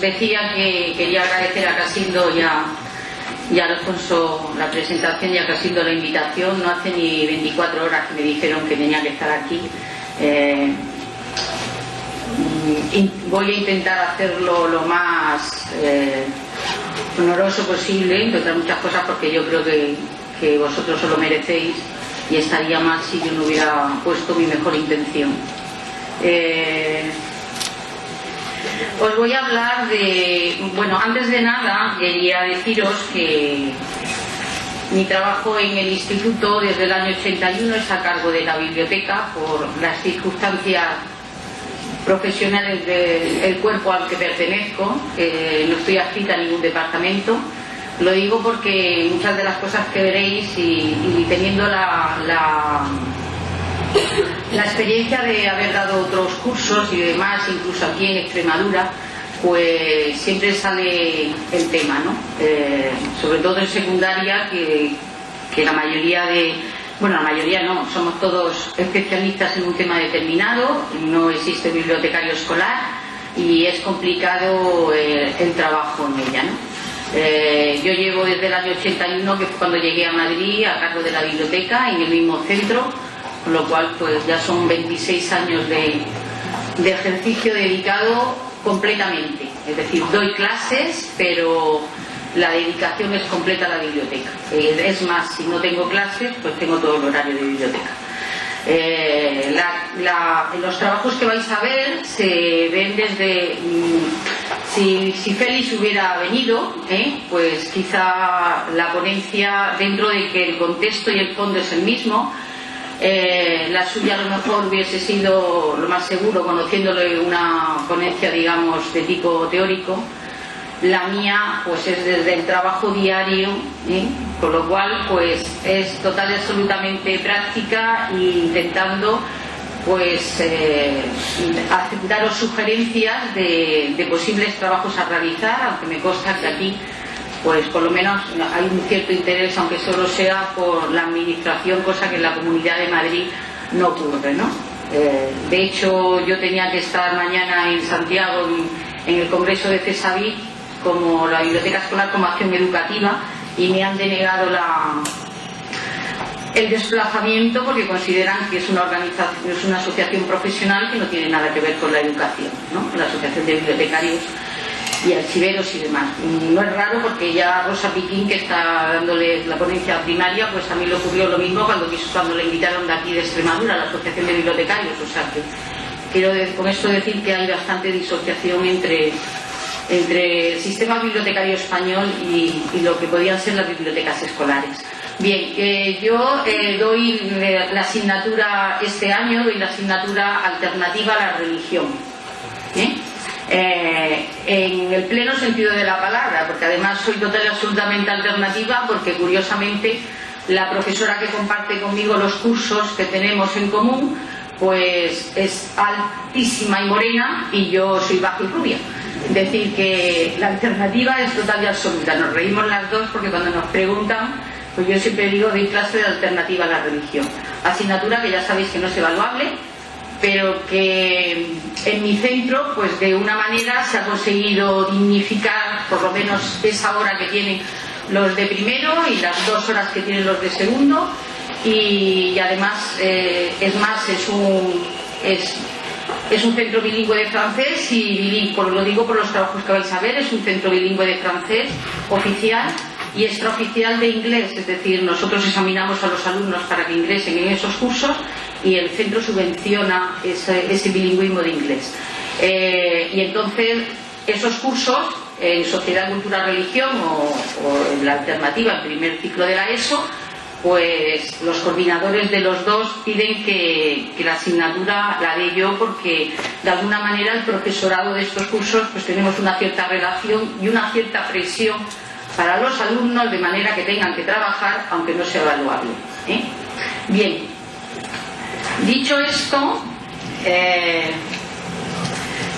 decía que quería agradecer a Casildo y a Alfonso la presentación y a Casildo la invitación. No hace ni 24 horas que me dijeron que tenía que estar aquí. Voy a intentar hacerlo lo más honoroso posible, entre otras muchas cosas, porque yo creo que vosotros os lo merecéis y estaría mal si yo no hubiera puesto mi mejor intención. Os voy a hablar de... Bueno, antes de nada quería deciros que mi trabajo en el instituto desde el año 81 es a cargo de la biblioteca por las circunstancias profesionales del cuerpo al que pertenezco. No estoy adscrita a ningún departamento. Lo digo porque muchas de las cosas que veréis y teniendo la experiencia de haber dado otros cursos y demás, incluso aquí en Extremadura, pues siempre sale el tema, ¿no? Sobre todo en secundaria, que la mayoría de... Bueno, la mayoría no, somos todos especialistas en un tema determinado, no existe bibliotecario escolar y es complicado el trabajo en ella, ¿no? Yo llevo desde el año 81, que fue cuando llegué a Madrid, a cargo de la biblioteca en el mismo centro, con lo cual pues ya son 26 años de ejercicio dedicado completamente. Es decir, doy clases, pero la dedicación es completa a la biblioteca. Es más, si no tengo clases, pues tengo todo el horario de biblioteca. Los trabajos que vais a ver se ven desde... Si Félix hubiera venido, pues quizá la ponencia, dentro de que el contexto y el fondo es el mismo, la suya a lo mejor hubiese sido lo más seguro, conociéndole, una ponencia, digamos, de tipo teórico. La mía pues es desde el trabajo diario, con lo cual pues es total y absolutamente práctica, e intentando pues daros sugerencias de posibles trabajos a realizar, aunque me consta que aquí pues por lo menos hay un cierto interés, aunque solo sea por la administración, cosa que en la Comunidad de Madrid no ocurre, ¿no? De hecho, yo tenía que estar mañana en Santiago en el Congreso de CESAVIT como la Biblioteca Escolar como Acción Educativa, y me han denegado el desplazamiento porque consideran que es una organización, es una asociación profesional que no tiene nada que ver con la educación, ¿no? La Asociación de Bibliotecarios y Archiveros y demás. No es raro, porque ya Rosa Piquín, que está dándole la ponencia primaria, pues a mí le ocurrió lo mismo cuando le invitaron de aquí de Extremadura, a la Asociación de Bibliotecarios. O sea que quiero con esto decir que hay bastante disociación entre el sistema bibliotecario español y lo que podían ser las bibliotecas escolares. Bien, yo doy la asignatura este año, doy la asignatura alternativa a la religión, en el pleno sentido de la palabra, porque además soy total y absolutamente alternativa, porque curiosamente la profesora que comparte conmigo los cursos que tenemos en común pues es altísima y morena y yo soy baja y rubia. Es decir, que la alternativa es total y absoluta. Nos reímos las dos porque cuando nos preguntan, pues yo siempre digo, doy clase de alternativa a la religión. Asignatura que ya sabéis que no es evaluable, pero que en mi centro, pues de una manera se ha conseguido dignificar por lo menos esa hora que tienen los de primero y las 2 horas que tienen los de segundo, y además es un centro bilingüe de francés y bilingüe, lo digo por los trabajos que vais a ver, es un centro bilingüe de francés oficial y extraoficial de inglés, es decir, nosotros examinamos a los alumnos para que ingresen en esos cursos y el centro subvenciona ese bilingüismo de inglés. Y entonces esos cursos en Sociedad, Cultura, Religión o en la alternativa, en primer ciclo de la ESO, pues los coordinadores de los dos piden que la asignatura la dé yo, porque de alguna manera el profesorado de estos cursos pues tenemos una cierta relación y una cierta presión para los alumnos, de manera que tengan que trabajar aunque no sea evaluable. Bien, dicho esto,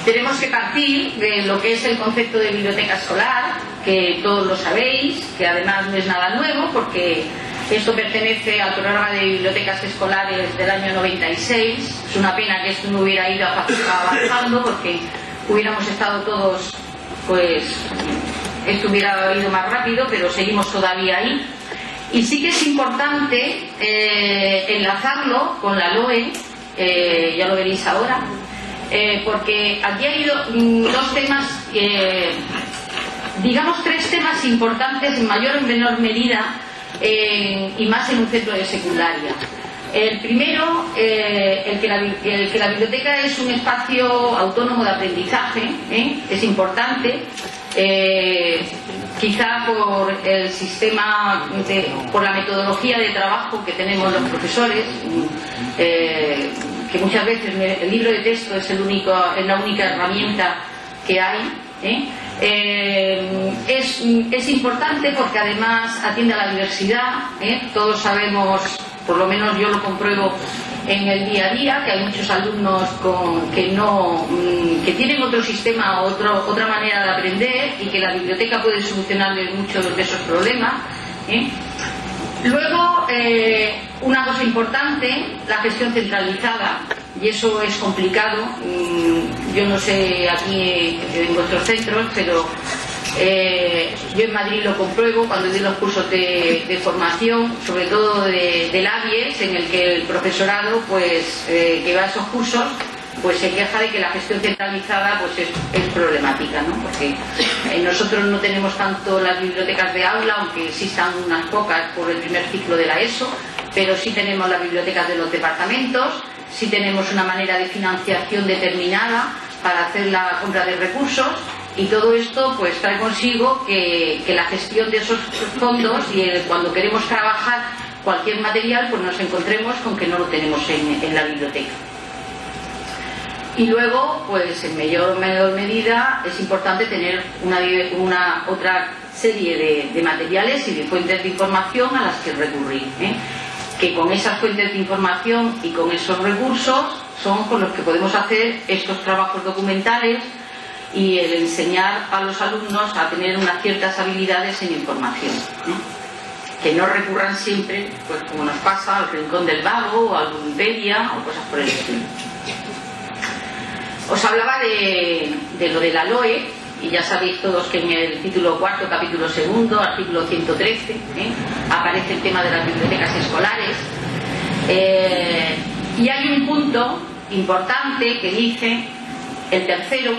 tenemos que partir de lo que es el concepto de biblioteca escolar, que todos lo sabéis, que además no es nada nuevo, porque esto pertenece al programa de bibliotecas escolares del año 96. Es una pena que esto no hubiera ido avanzando, porque hubiéramos estado todos pues esto hubiera ido más rápido, pero seguimos todavía ahí. Y sí que es importante enlazarlo con la LOE, ya lo veréis ahora, porque aquí ha habido dos temas, digamos tres temas importantes en mayor o menor medida, y más en un centro de secundaria. El primero, el que la biblioteca es un espacio autónomo de aprendizaje, es importante, quizá por el sistema, por la metodología de trabajo que tenemos los profesores, que muchas veces el libro de texto es la única herramienta que hay. Es importante porque además atiende a la diversidad. Todos sabemos, por lo menos yo lo compruebo en el día a día, que hay muchos alumnos que tienen otro sistema, otra manera de aprender, y que la biblioteca puede solucionarles muchos de esos problemas. Luego, una cosa importante, la gestión centralizada, y eso es complicado. Yo no sé aquí en vuestros centros, pero yo en Madrid lo compruebo cuando doy los cursos de formación, sobre todo del ABIES, en el que el profesorado pues que va a esos cursos pues se queja de que la gestión centralizada pues es problemática, ¿no? Porque nosotros no tenemos tanto las bibliotecas de aula, aunque existan unas pocas por el primer ciclo de la ESO, pero sí tenemos las bibliotecas de los departamentos, sí tenemos una manera de financiación determinada para hacer la compra de recursos, y todo esto pues trae consigo que la gestión de esos fondos, y cuando queremos trabajar cualquier material pues nos encontremos con que no lo tenemos en la biblioteca. Y luego, pues en mayor o menor medida es importante tener otra serie de materiales y de fuentes de información a las que recurrir, que con esas fuentes de información y con esos recursos son con los que podemos hacer estos trabajos documentales y el enseñar a los alumnos a tener unas ciertas habilidades en información, que no recurran siempre, pues como nos pasa, al Rincón del Vago o a Wikipedia o cosas por el estilo. Os hablaba de lo de la LOE, y ya sabéis todos que en el título cuarto, capítulo segundo, artículo 113, aparece el tema de las bibliotecas escolares, y hay un punto importante que dice, el tercero,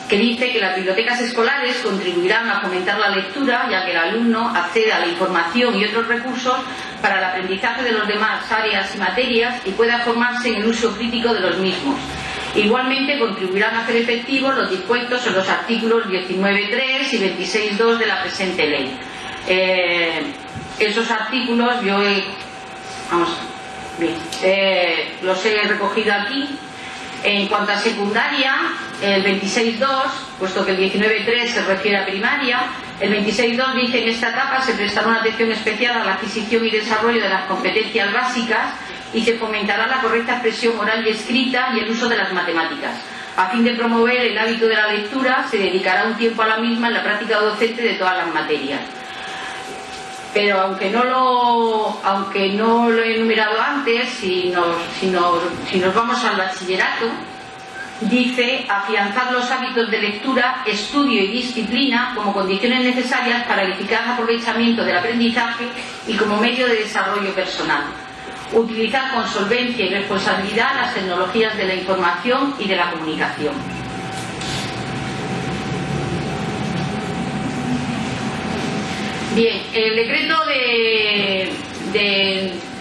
que dice que las bibliotecas escolares contribuirán a fomentar la lectura, ya que el alumno accede a la información y otros recursos para el aprendizaje de las demás áreas y materias y pueda formarse en el uso crítico de los mismos. Igualmente contribuirán a hacer efectivos los dispuestos en los artículos 19.3 y 26.2 de la presente ley. Esos artículos yo los he recogido aquí. En cuanto a secundaria, el 26.2, puesto que el 19.3 se refiere a primaria, el 26.2 dice: en esta etapa se prestará una atención especial a la adquisición y desarrollo de las competencias básicas y se fomentará la correcta expresión oral y escrita y el uso de las matemáticas. A fin de promover el hábito de la lectura, se dedicará un tiempo a la misma en la práctica docente de todas las materias. Pero aunque no lo he enumerado antes, si nos vamos al bachillerato, dice: afianzar los hábitos de lectura, estudio y disciplina como condiciones necesarias para el eficaz aprovechamiento del aprendizaje y como medio de desarrollo personal. Utilizar con solvencia y responsabilidad las tecnologías de la información y de la comunicación. Bien, el decreto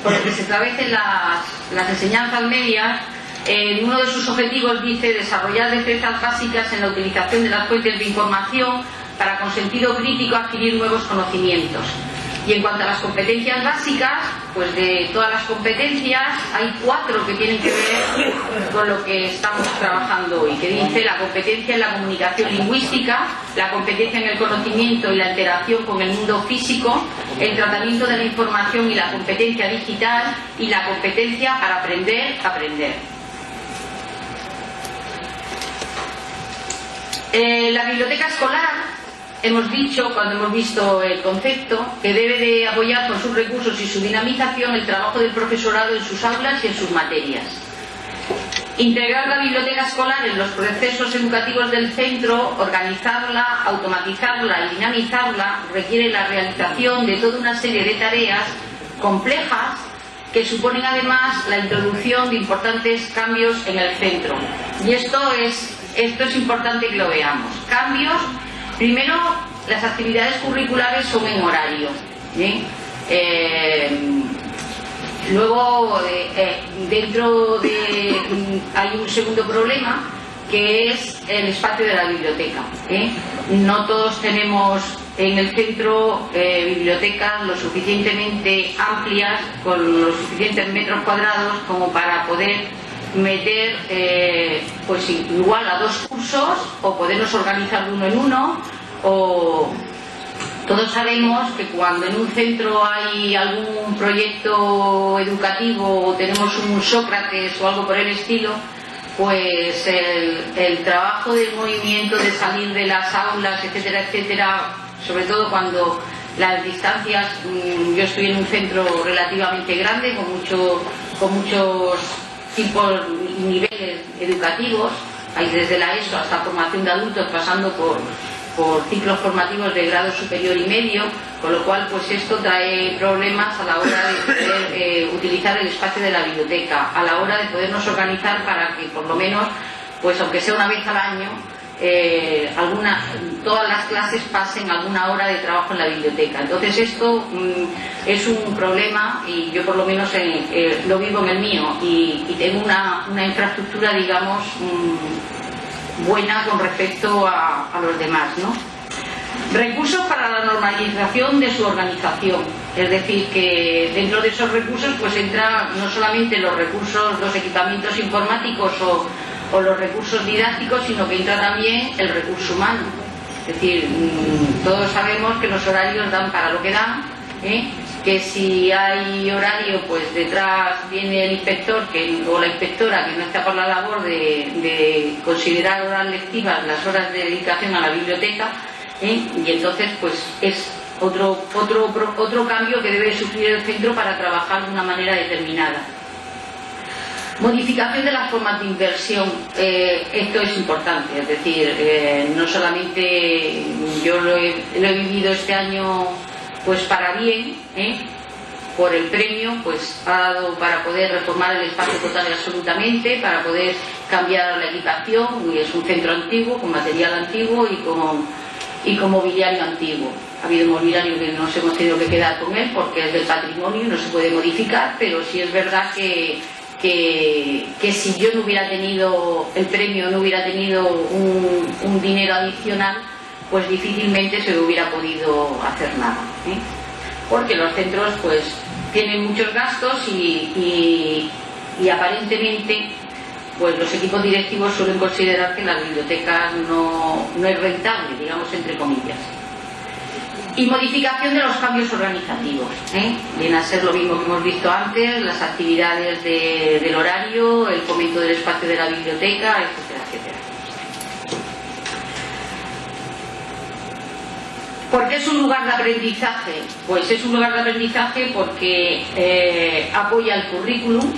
por el que se establecen las enseñanzas medias, en uno de sus objetivos dice: desarrollar destrezas básicas en la utilización de las fuentes de información para con sentido crítico adquirir nuevos conocimientos. Y en cuanto a las competencias básicas, pues de todas las competencias hay 4 que tienen que ver con lo que estamos trabajando hoy, que dice: la competencia en la comunicación lingüística, la competencia en el conocimiento y la interacción con el mundo físico, el tratamiento de la información y la competencia digital, y la competencia para aprender. La biblioteca escolar, hemos dicho, cuando hemos visto el concepto, que debe de apoyar con sus recursos y su dinamización el trabajo del profesorado en sus aulas y en sus materias. Integrar la biblioteca escolar en los procesos educativos del centro, organizarla, automatizarla y dinamizarla requiere la realización de toda una serie de tareas complejas que suponen además la introducción de importantes cambios en el centro. Y esto es importante que lo veamos. Cambios, primero, las actividades curriculares son en horario. Luego, dentro de hay un segundo problema, que es el espacio de la biblioteca. No todos tenemos en el centro bibliotecas lo suficientemente amplias, con los suficientes metros cuadrados como para poder meter pues igual a 2 cursos, o podernos organizar de uno en uno, o... Todos sabemos que cuando en un centro hay algún proyecto educativo o tenemos un Sócrates o algo por el estilo, pues el trabajo de movimiento, de salir de las aulas, etcétera, etcétera, sobre todo cuando las distancias, yo estoy en un centro relativamente grande con muchos tipos y niveles educativos, hay desde la ESO hasta formación de adultos, pasando por ciclos formativos de grado superior y medio, con lo cual pues esto trae problemas a la hora de poder utilizar el espacio de la biblioteca, a la hora de podernos organizar para que por lo menos, pues aunque sea una vez al año, todas las clases pasen alguna hora de trabajo en la biblioteca. Entonces esto es un problema, y yo por lo menos lo vivo en el mío, y tengo una infraestructura, digamos, buena con respecto a los demás, ¿no? Recursos para la normalización de su organización, es decir, que dentro de esos recursos pues entra no solamente los recursos, los equipamientos informáticos o los recursos didácticos, sino que entra también el recurso humano. Es decir, todos sabemos que los horarios dan para lo que dan, que si hay horario, pues detrás viene el inspector o la inspectora que no está por la labor de considerar horas lectivas las horas de dedicación a la biblioteca, y entonces pues es otro cambio que debe sufrir el centro para trabajar de una manera determinada. Modificación de las formas de inversión, esto es importante, es decir, no solamente yo lo he vivido este año pues para bien, por el premio, pues ha dado para poder reformar el espacio total y absolutamente, para poder cambiar la equipación, y es un centro antiguo, con material antiguo y con mobiliario antiguo. Ha habido mobiliario que nos hemos tenido que quedar con él porque es del patrimonio y no se puede modificar, pero sí es verdad que si yo no hubiera tenido el premio, no hubiera tenido un dinero adicional, pues difícilmente se hubiera podido hacer nada, porque los centros pues tienen muchos gastos y aparentemente pues los equipos directivos suelen considerar que las bibliotecas no es rentable, digamos, entre comillas. Y modificación de los cambios organizativos, viene a ser lo mismo que hemos visto antes, las actividades del horario, el fomento del espacio de la biblioteca, etcétera, etcétera. ¿Por qué es un lugar de aprendizaje? Pues es un lugar de aprendizaje porque apoya el currículum,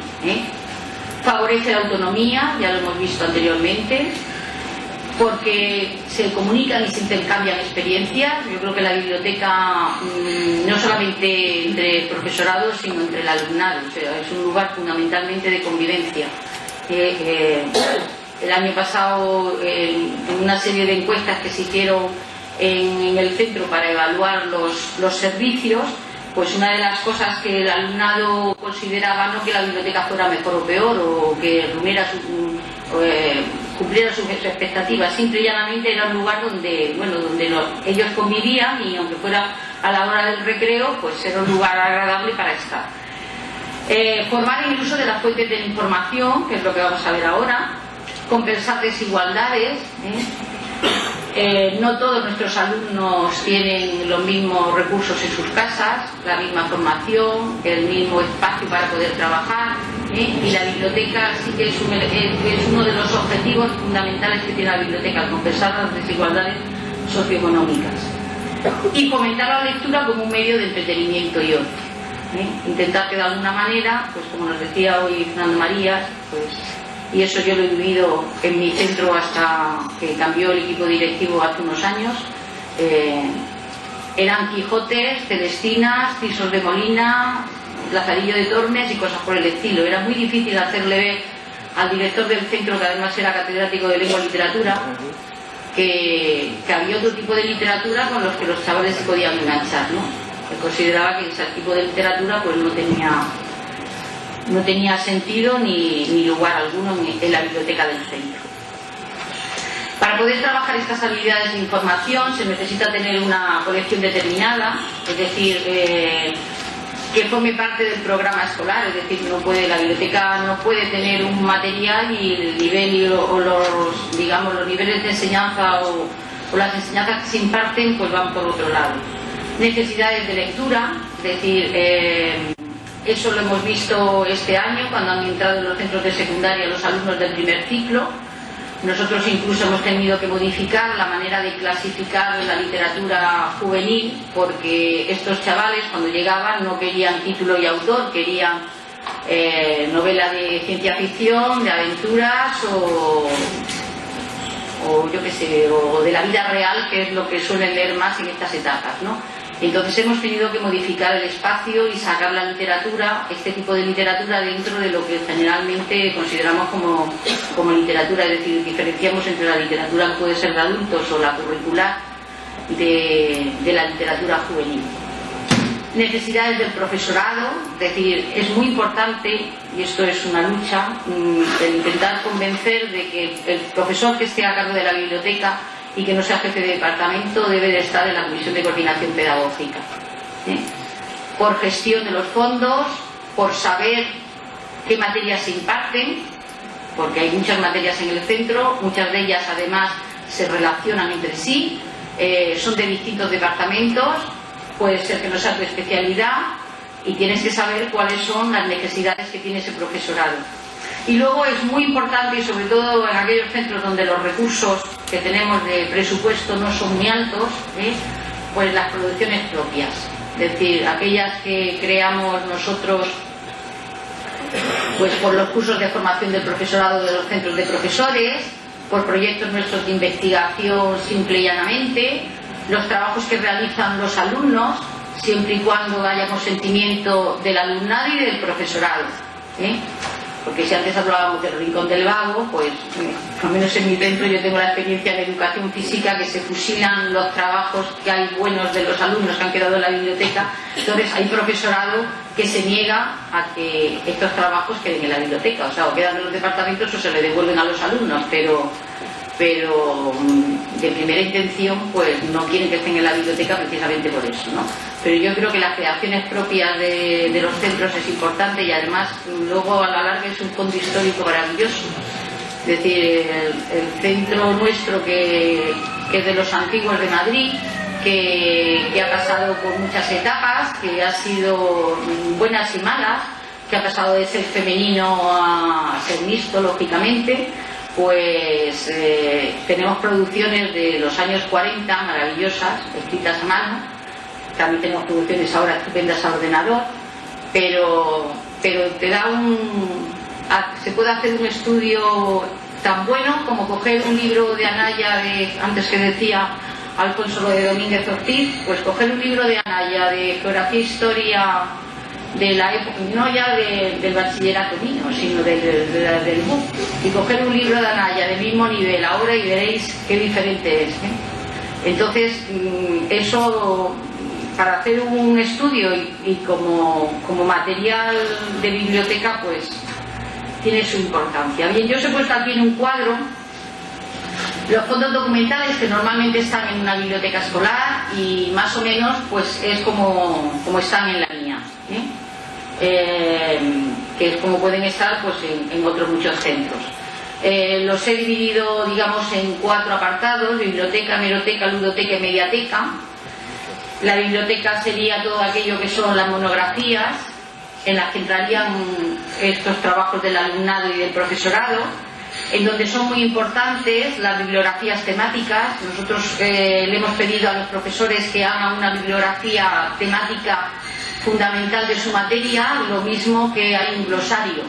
favorece la autonomía, ya lo hemos visto anteriormente, porque se comunican y se intercambian experiencias. Yo creo que la biblioteca, no solamente entre profesorados, sino entre el alumnado, o sea, es un lugar fundamentalmente de convivencia. El año pasado, en una serie de encuestas que se hicieron en el centro para evaluar los servicios, pues una de las cosas que el alumnado consideraba, no que la biblioteca fuera mejor o peor, o que cumpliera sus expectativas, simple y llanamente era un lugar donde ellos convivían, y aunque fuera a la hora del recreo, pues era un lugar agradable para estar. Formar en el uso de las fuentes de información, que es lo que vamos a ver ahora. Compensar desigualdades, no todos nuestros alumnos tienen los mismos recursos en sus casas, la misma formación, el mismo espacio para poder trabajar, y la biblioteca sí que es uno de los objetivos fundamentales que tiene la biblioteca, compensar las desigualdades socioeconómicas. Y fomentar la lectura como un medio de entretenimiento y ocio. Intentar que de alguna manera, pues como nos decía hoy Fernando Marías, pues y eso yo lo he vivido en mi centro hasta que cambió el equipo directivo hace unos años. Eran Quijotes, Celestinas, Tisos de Molina, Lazarillo de Tormes y cosas por el estilo. Era muy difícil hacerle ver al director del centro, que además era catedrático de lengua y literatura, que había otro tipo de literatura con los que los chavales se podían enganchar, ¿no? Él consideraba que ese tipo de literatura pues no tenía sentido ni lugar alguno en la biblioteca del centro. Para poder trabajar estas habilidades de información se necesita tener una colección determinada, es decir, que forme parte del programa escolar, es decir, la biblioteca no puede tener un material y el nivel o los niveles de enseñanza o las enseñanzas que se imparten pues van por otro lado. Necesidades de lectura, es decir, eso lo hemos visto este año cuando han entrado en los centros de secundaria los alumnos del primer ciclo. Nosotros incluso hemos tenido que modificar la manera de clasificar la literatura juvenil, porque estos chavales cuando llegaban no querían título y autor, querían novela de ciencia ficción, de aventuras o yo qué sé, o de la vida real, que es lo que suelen leer más en estas etapas, ¿no? Entonces hemos tenido que modificar el espacio y sacar la literatura, este tipo de literatura, dentro de lo que generalmente consideramos como literatura, es decir, diferenciamos entre la literatura que puede ser de adultos o la curricular de la literatura juvenil. Necesidades del profesorado, es decir, es muy importante, y esto es una lucha, el intentar convencer de que el profesor que esté a cargo de la biblioteca y que no sea jefe de departamento debe de estar en la comisión de coordinación pedagógica, por gestión de los fondos, por saber qué materias se imparten, porque hay muchas materias en el centro, muchas de ellas además se relacionan entre sí, son de distintos departamentos, puede ser que no sea tu especialidad y tienes que saber cuáles son las necesidades que tiene ese profesorado. Y luego es muy importante, y sobre todo en aquellos centros donde los recursos que tenemos de presupuesto no son muy altos, pues las producciones propias, es decir, aquellas que creamos nosotros pues por los cursos de formación del profesorado de los centros de profesores, por proyectos nuestros de investigación simple y llanamente, los trabajos que realizan los alumnos, siempre y cuando haya consentimiento del alumnado y del profesorado, porque si antes hablábamos del rincón del vago, pues al menos en mi centro yo tengo la experiencia de educación física, que se fusilan los trabajos que hay buenos de los alumnos que han quedado en la biblioteca. Entonces hay profesorado que se niega a que estos trabajos queden en la biblioteca, o sea, o quedan en los departamentos o se le devuelven a los alumnos, pero de primera intención pues no quieren que estén en la biblioteca precisamente por eso, ¿no? Pero yo creo que las creaciones propias de los centros es importante, y además luego a la larga es un fondo histórico maravilloso. Es decir, el centro nuestro que es de los antiguos de Madrid, que ha pasado por muchas etapas, que ha sido buenas y malas, que ha pasado de ser femenino a ser mixto, lógicamente, pues tenemos producciones de los años 40 maravillosas, escritas a mano. También tenemos producciones ahora estupendas al ordenador, pero te da se puede hacer un estudio tan bueno como coger un libro de Anaya, antes que decía Alfonso de Domínguez Ortiz, pues coger un libro de Anaya de geografía e historia de la época, no ya del bachillerato mío, sino del BUP, y coger un libro de Anaya del mismo nivel ahora y veréis qué diferente es, Entonces, eso, para hacer un estudio y como material de biblioteca, pues tiene su importancia. Bien, yo os he puesto aquí en un cuadro los fondos documentales que normalmente están en una biblioteca escolar, y más o menos pues es como están en la mía, que es como pueden estar pues en otros muchos centros. Los he dividido, digamos, en 4 apartados: biblioteca, hemeroteca, ludoteca y mediateca. La biblioteca sería todo aquello que son las monografías, en las que entrarían estos trabajos del alumnado y del profesorado, en donde son muy importantes las bibliografías temáticas. Nosotros le hemos pedido a los profesores que hagan una bibliografía temática fundamental de su materia, lo mismo que hay un glosario,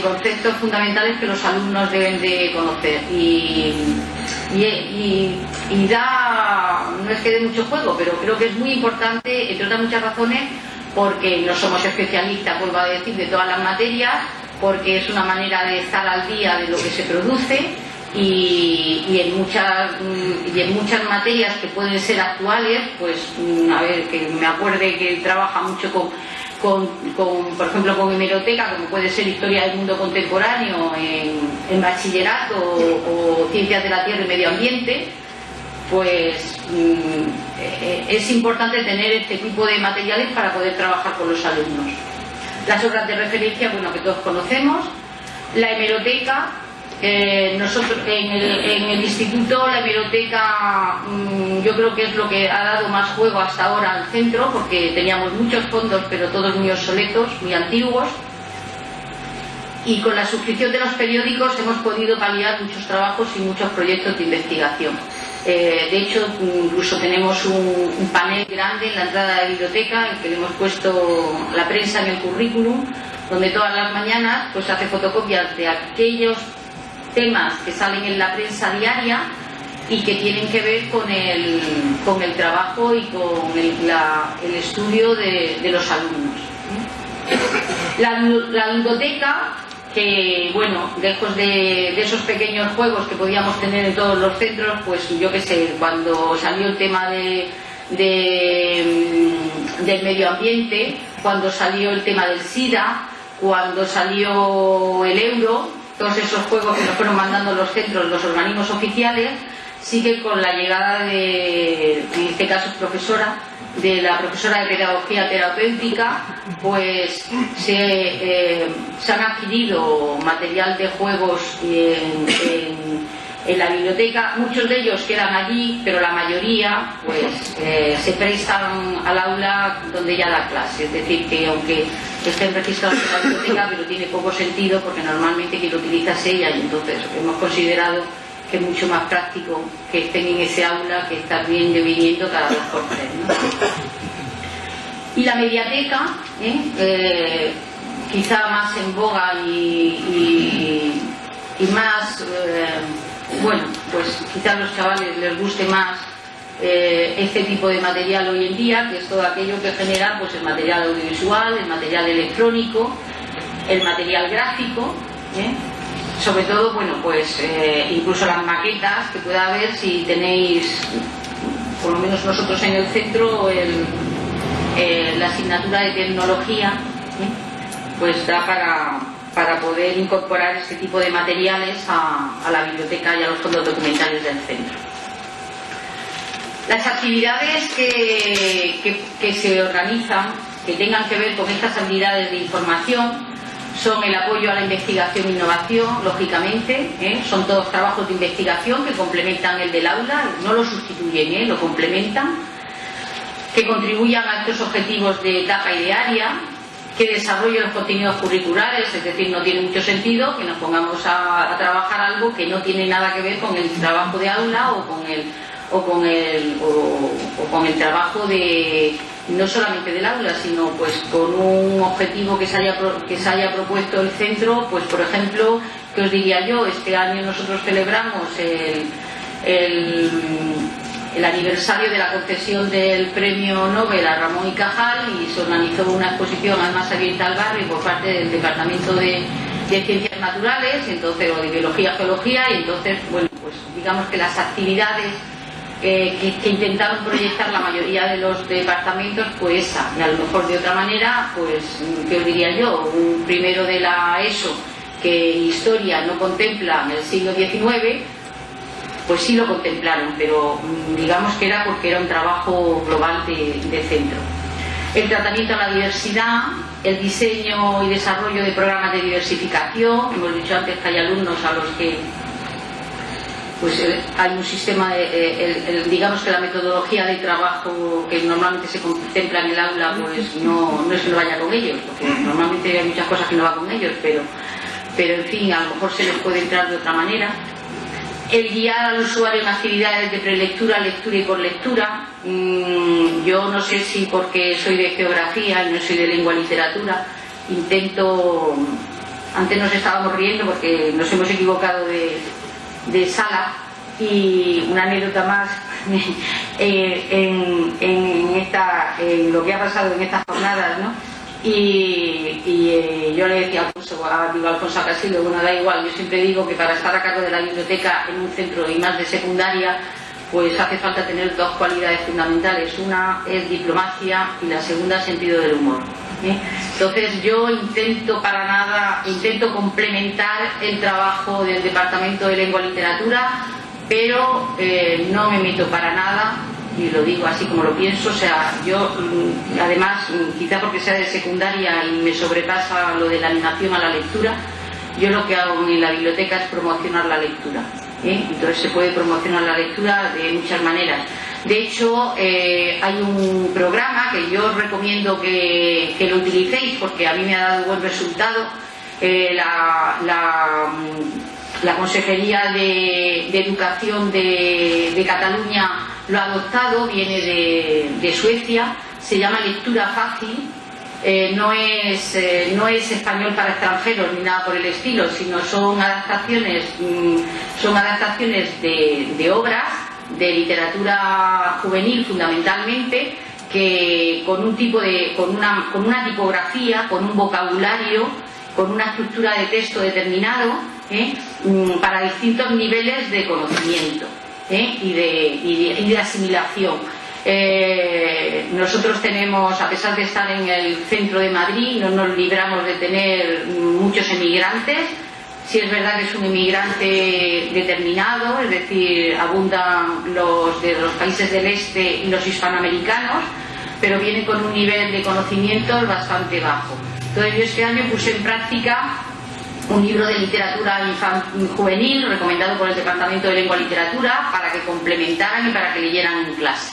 conceptos fundamentales que los alumnos deben de conocer. Y da, no es que dé mucho juego, pero creo que es muy importante, entre otras muchas razones, porque no somos especialistas, vuelvo a decir, de todas las materias, porque es una manera de estar al día de lo que se produce y en muchas materias que pueden ser actuales, pues a ver, que me acuerde que trabaja mucho por ejemplo, con hemeroteca, como puede ser historia del mundo contemporáneo en bachillerato o ciencias de la tierra y medio ambiente, pues es importante tener este tipo de materiales para poder trabajar con los alumnos. Las obras de referencia, bueno, que todos conocemos. La hemeroteca, nosotros en el instituto, la hemeroteca yo creo que es lo que ha dado más juego hasta ahora al centro, porque teníamos muchos fondos, pero todos muy obsoletos, muy antiguos, y con la suscripción de los periódicos hemos podido paliar muchos trabajos y muchos proyectos de investigación. De hecho, incluso tenemos un panel grande en la entrada de la biblioteca en que le hemos puesto la prensa en el currículum, donde todas las mañanas pues hace fotocopias de aquellos temas que salen en la prensa diaria y que tienen que ver con el trabajo y con el estudio de los alumnos. La ludoteca, que bueno, lejos de esos pequeños juegos que podíamos tener en todos los centros, pues yo qué sé, cuando salió el tema del medio ambiente, cuando salió el tema del SIDA, cuando salió el euro, todos esos juegos que nos fueron mandando los centros, los organismos oficiales, sí que con la llegada en este caso de la profesora de pedagogía terapéutica, pues se han adquirido material de juegos en la biblioteca. Muchos de ellos quedan allí, pero la mayoría pues se prestan al aula donde ya da clase. Es decir, que aunque estén registrados en la biblioteca, pero tiene poco sentido porque normalmente quien lo utiliza es ella, y entonces hemos considerado que es mucho más práctico que estén en ese aula que estar viendo y viniendo cada 2 por 3, ¿no? Y la mediateca, quizá más en boga y más, bueno, pues quizá a los chavales les guste más este tipo de material hoy en día, que es todo aquello que genera pues el material audiovisual, el material electrónico, el material gráfico, sobre todo, bueno, pues incluso las maquetas que pueda haber, si tenéis, por lo menos nosotros en el centro, la asignatura de tecnología, pues da para poder incorporar este tipo de materiales a la biblioteca y a los fondos documentales del centro. Las actividades que se organizan, que tengan que ver con estas habilidades de información, son el apoyo a la investigación e innovación, lógicamente, son todos trabajos de investigación que complementan el del aula, no lo sustituyen, lo complementan, que contribuyan a estos objetivos de etapa y de área, que desarrollen los contenidos curriculares, es decir, no tiene mucho sentido que nos pongamos a trabajar algo que no tiene nada que ver con el trabajo de aula o con el trabajo de no solamente del aula, sino pues con un objetivo que se haya propuesto el centro. Pues por ejemplo, ¿qué os diría yo? Este año nosotros celebramos el aniversario de la concesión del premio Nobel a Ramón y Cajal, y se organizó una exposición además abierta al barrio por parte del Departamento de Ciencias Naturales, entonces, o de Biología, Geología, y entonces, bueno, pues digamos que las actividades que intentaron proyectar la mayoría de los departamentos, pues esa, y a lo mejor de otra manera, pues, ¿qué os diría yo? Un primero de la ESO que historia no contempla en el siglo XIX, pues sí lo contemplaron, pero digamos que era porque era un trabajo global de centro. El tratamiento a la diversidad, el diseño y desarrollo de programas de diversificación. Hemos dicho antes que hay alumnos a los que pues hay un sistema digamos que la metodología de trabajo que normalmente se contempla en el aula, pues no es que no vaya con ellos, porque normalmente hay muchas cosas que no van con ellos, pero en fin, a lo mejor se les puede entrar de otra manera. El guiar al usuario en actividades de prelectura, lectura y poslectura. Yo no sé si porque soy de geografía y no soy de lengua y literatura, intento Antes nos estábamos riendo porque nos hemos equivocado de sala. Y una anécdota más en lo que ha pasado en estas jornadas, ¿no? Y yo le decía a Alfonso Casillo, bueno, da igual, yo siempre digo que para estar a cargo de la biblioteca en un centro y más de secundaria, pues hace falta tener dos cualidades fundamentales. Una es diplomacia y la segunda sentido del humor. Entonces yo intento complementar el trabajo del Departamento de Lengua y Literatura, pero no me meto para nada, y lo digo así como lo pienso. O sea, yo además, quizá porque sea de secundaria y me sobrepasa lo de la animación a la lectura, yo lo que hago en la biblioteca es promocionar la lectura. Entonces se puede promocionar la lectura de muchas maneras. De hecho, hay un programa que yo os recomiendo que lo utilicéis porque a mí me ha dado buen resultado. La Consejería de Educación de Cataluña lo ha adoptado, viene de Suecia, se llama Lectura Fácil. No es español para extranjeros ni nada por el estilo, sino son adaptaciones de obras de literatura juvenil fundamentalmente, que con una tipografía, con un vocabulario, con una estructura de texto determinado, para distintos niveles de conocimiento y de asimilación. Nosotros tenemos, a pesar de estar en el centro de Madrid, no nos libramos de tener muchos emigrantes. Sí es verdad que es un emigrante determinado, es decir, abundan los de los países del este y los hispanoamericanos, pero vienen con un nivel de conocimientos bastante bajo. Entonces yo este año puse en práctica un libro de literatura juvenil recomendado por el Departamento de Lengua y Literatura para que complementaran y para que leyeran en clase.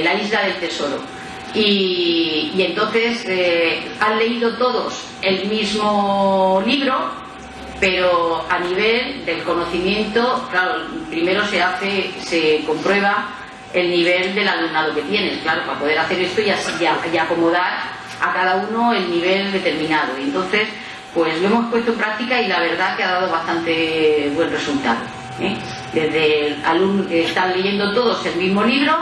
La Isla del Tesoro. Y entonces han leído todos el mismo libro, pero a nivel del conocimiento, claro, primero se comprueba el nivel del alumnado que tienes, claro, para poder hacer esto y acomodar a cada uno el nivel determinado. Y entonces, pues lo hemos puesto en práctica y la verdad que ha dado bastante buen resultado. Desde el alumno, están leyendo todos el mismo libro,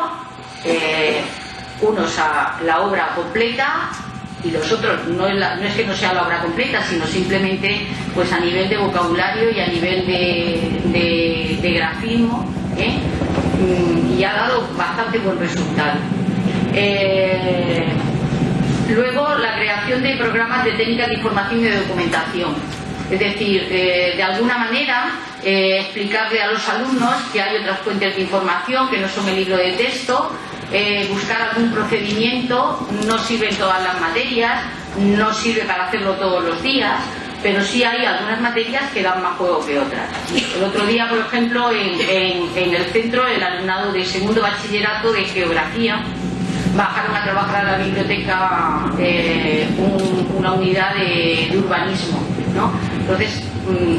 unos a la obra completa y los otros no es que no sea la obra completa, sino simplemente pues a nivel de vocabulario y a nivel de grafismo, y ha dado bastante buen resultado. Luego, la creación de programas de técnicas de información y de documentación, es decir, de alguna manera explicarle a los alumnos que hay otras fuentes de información que no son el libro de texto, buscar algún procedimiento. No sirve en todas las materias, no sirve para hacerlo todos los días, pero sí hay algunas materias que dan más juego que otras. El otro día, por ejemplo, en el centro, el alumnado de segundo bachillerato de geografía bajaron a trabajar a la biblioteca una unidad de urbanismo, ¿no? Entonces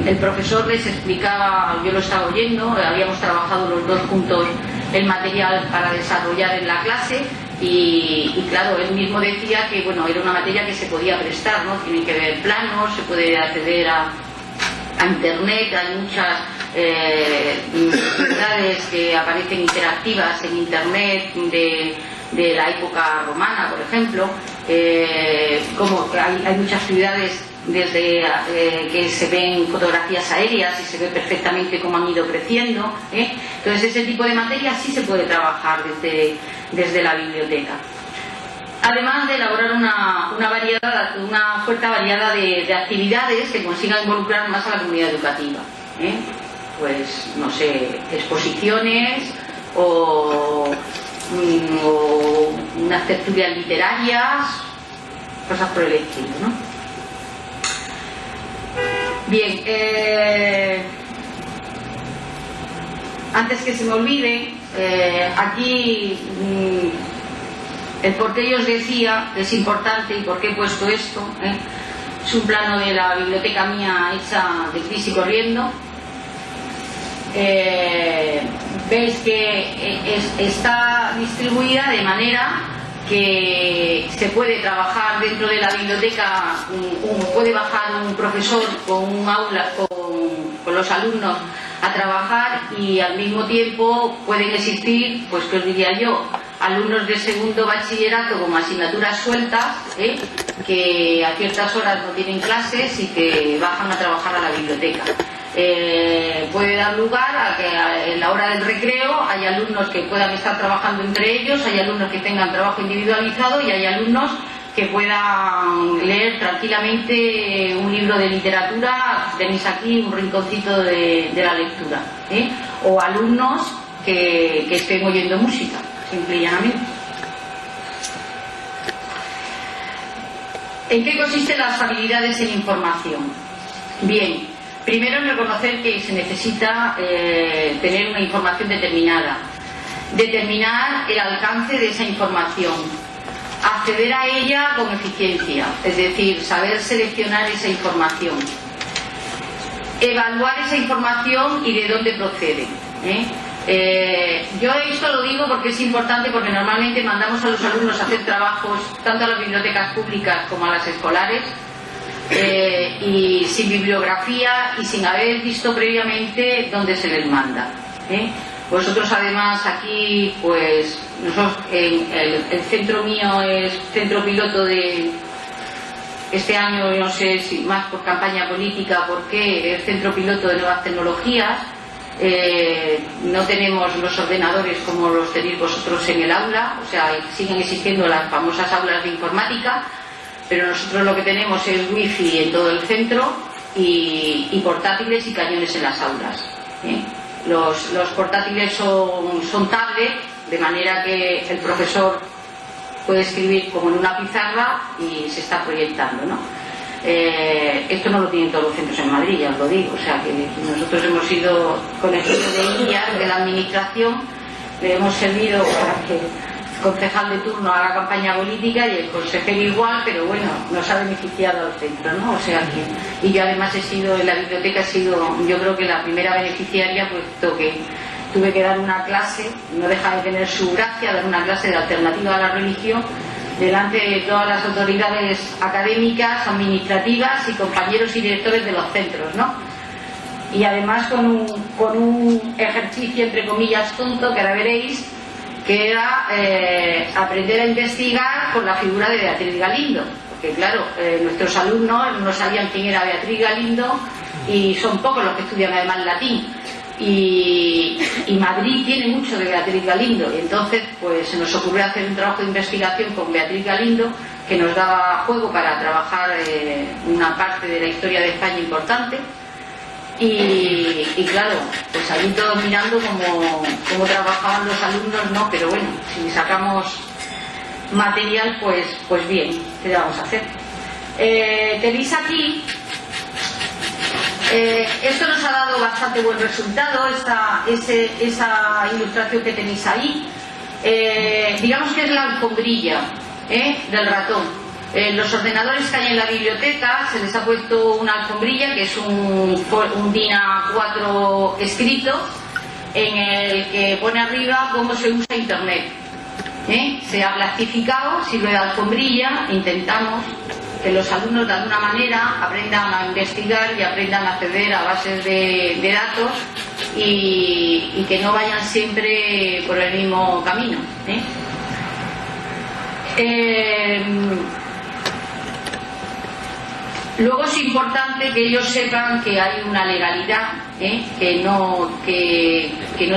el profesor les explicaba, yo lo estaba oyendo, habíamos trabajado los dos juntos el material para desarrollar en la clase y claro, él mismo decía que bueno, era una materia que se podía prestar, ¿no? Tienen que ver planos, se puede acceder a internet, hay muchas actividades que aparecen interactivas en internet de la época romana, por ejemplo, como hay muchas ciudades desde que se ven fotografías aéreas y se ve perfectamente cómo han ido creciendo, entonces ese tipo de materias sí se puede trabajar desde la biblioteca, además de elaborar una oferta variada de actividades que consigan involucrar más a la comunidad educativa, pues no sé, exposiciones o unas tertulias literarias, cosas por el estilo, ¿no? Bien, antes que se me olvide, aquí el por qué yo os decía es importante y por qué he puesto esto, es un plano de la biblioteca mía hecha de prisa y corriendo. Veis que está distribuida de manera que se puede trabajar dentro de la biblioteca, puede bajar un profesor con un aula, con los alumnos a trabajar, y al mismo tiempo pueden existir, pues que os diría yo, alumnos de segundo bachillerato con asignaturas sueltas, que a ciertas horas no tienen clases y que bajan a trabajar a la biblioteca. Puede dar lugar a que en la hora del recreo hay alumnos que puedan estar trabajando entre ellos, hay alumnos que tengan trabajo individualizado y hay alumnos que puedan leer tranquilamente un libro de literatura. Tenéis aquí un rinconcito de la lectura, o alumnos que estén oyendo música, simple y llanamente. ¿En qué consisten las habilidades en información? Bien, primero en reconocer que se necesita tener una información determinada, determinar el alcance de esa información, acceder a ella con eficiencia, es decir, saber seleccionar esa información, evaluar esa información y de dónde procede. Yo esto lo digo porque es importante, porque normalmente mandamos a los alumnos a hacer trabajos tanto a las bibliotecas públicas como a las escolares, y sin bibliografía y sin haber visto previamente dónde se les manda. Vosotros además aquí, pues nosotros, el centro mío es centro piloto de este año, no sé si más por campaña política, porque es centro piloto de nuevas tecnologías. No tenemos los ordenadores como los tenéis vosotros en el aula, o sea, siguen existiendo las famosas aulas de informática, pero nosotros lo que tenemos es wifi en todo el centro y portátiles y cañones en las aulas. Los portátiles son tablet, de manera que el profesor puede escribir como en una pizarra y se está proyectando, ¿no? Esto no lo tienen todos los centros en Madrid, ya os lo digo, o sea que nosotros hemos ido con el equipo de Indias de la administración, le hemos servido para que el concejal de turno haga campaña política y el consejero igual, pero bueno, nos ha beneficiado al centro, ¿no? O sea que, y yo además he sido, en la biblioteca he sido, yo creo que la primera beneficiaria, puesto que tuve que dar una clase, no deja de tener su gracia, dar una clase de alternativa a la religión delante de todas las autoridades académicas, administrativas y compañeros y directores de los centros, ¿no? Y además con un ejercicio entre comillas tonto, que ahora veréis, que era aprender a investigar con la figura de Beatriz Galindo, porque claro, nuestros alumnos no sabían quién era Beatriz Galindo, y son pocos los que estudian además latín. Y Madrid tiene mucho de Beatriz Galindo, y entonces pues se nos ocurrió hacer un trabajo de investigación con Beatriz Galindo que nos daba juego para trabajar una parte de la historia de España importante, y claro, pues allí todos mirando cómo trabajaban los alumnos, ¿no? Pero bueno, si sacamos material, pues bien, ¿qué le vamos a hacer? Tenéis aquí, esto nos ha dado bastante buen resultado, esa ilustración que tenéis ahí. Digamos que es la alfombrilla del ratón. Los ordenadores que hay en la biblioteca se les ha puesto una alfombrilla, que es un DIN A4 escrito, en el que pone arriba cómo se usa Internet. Se ha plastificado, sirve de alfombrilla. Intentamos que los alumnos de alguna manera aprendan a investigar y aprendan a acceder a bases de datos, y que no vayan siempre por el mismo camino. Luego es importante que ellos sepan que hay una legalidad, que no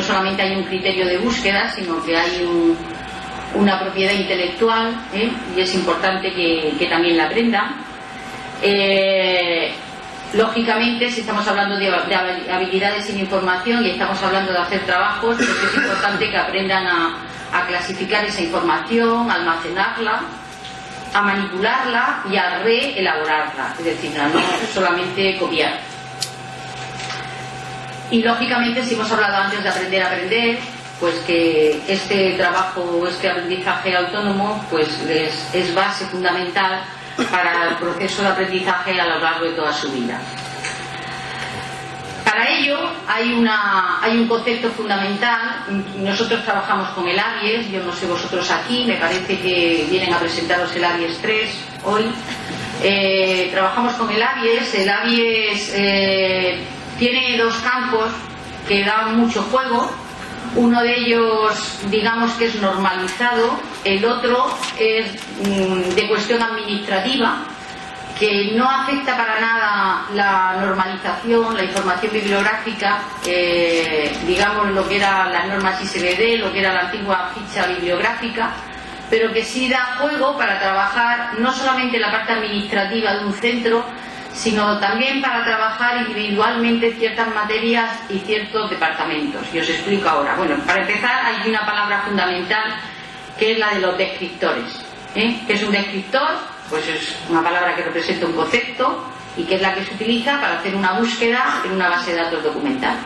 solamente hay un criterio de búsqueda, sino que hay una propiedad intelectual, y es importante que también la aprendan. Lógicamente, si estamos hablando de habilidades en información y estamos hablando de hacer trabajos, pues es importante que aprendan a clasificar esa información, a almacenarla, a manipularla y a reelaborarla, es decir, a no solamente copiar. Y lógicamente, si hemos hablado antes de aprender a aprender, pues que este trabajo, este aprendizaje autónomo, pues es base fundamental para el proceso de aprendizaje a lo largo de toda su vida. Para Para ello hay un concepto fundamental. Nosotros trabajamos con el ABIES, yo no sé vosotros aquí, me parece que vienen a presentaros el ABIES 3 hoy. Trabajamos con el ABIES. El ABIES tiene dos campos que dan mucho juego. Uno de ellos, digamos que es normalizado, el otro es de cuestión administrativa, que no afecta para nada la normalización, la información bibliográfica, digamos lo que eran las normas ISBD, lo que era la antigua ficha bibliográfica, pero que sí da juego para trabajar no solamente la parte administrativa de un centro, sino también para trabajar individualmente ciertas materias y ciertos departamentos. Y os explico ahora. Bueno, para empezar hay una palabra fundamental que es la de los descriptores. ¿Qué es un descriptor? Pues es una palabra que representa un concepto y que es la que se utiliza para hacer una búsqueda en una base de datos documental.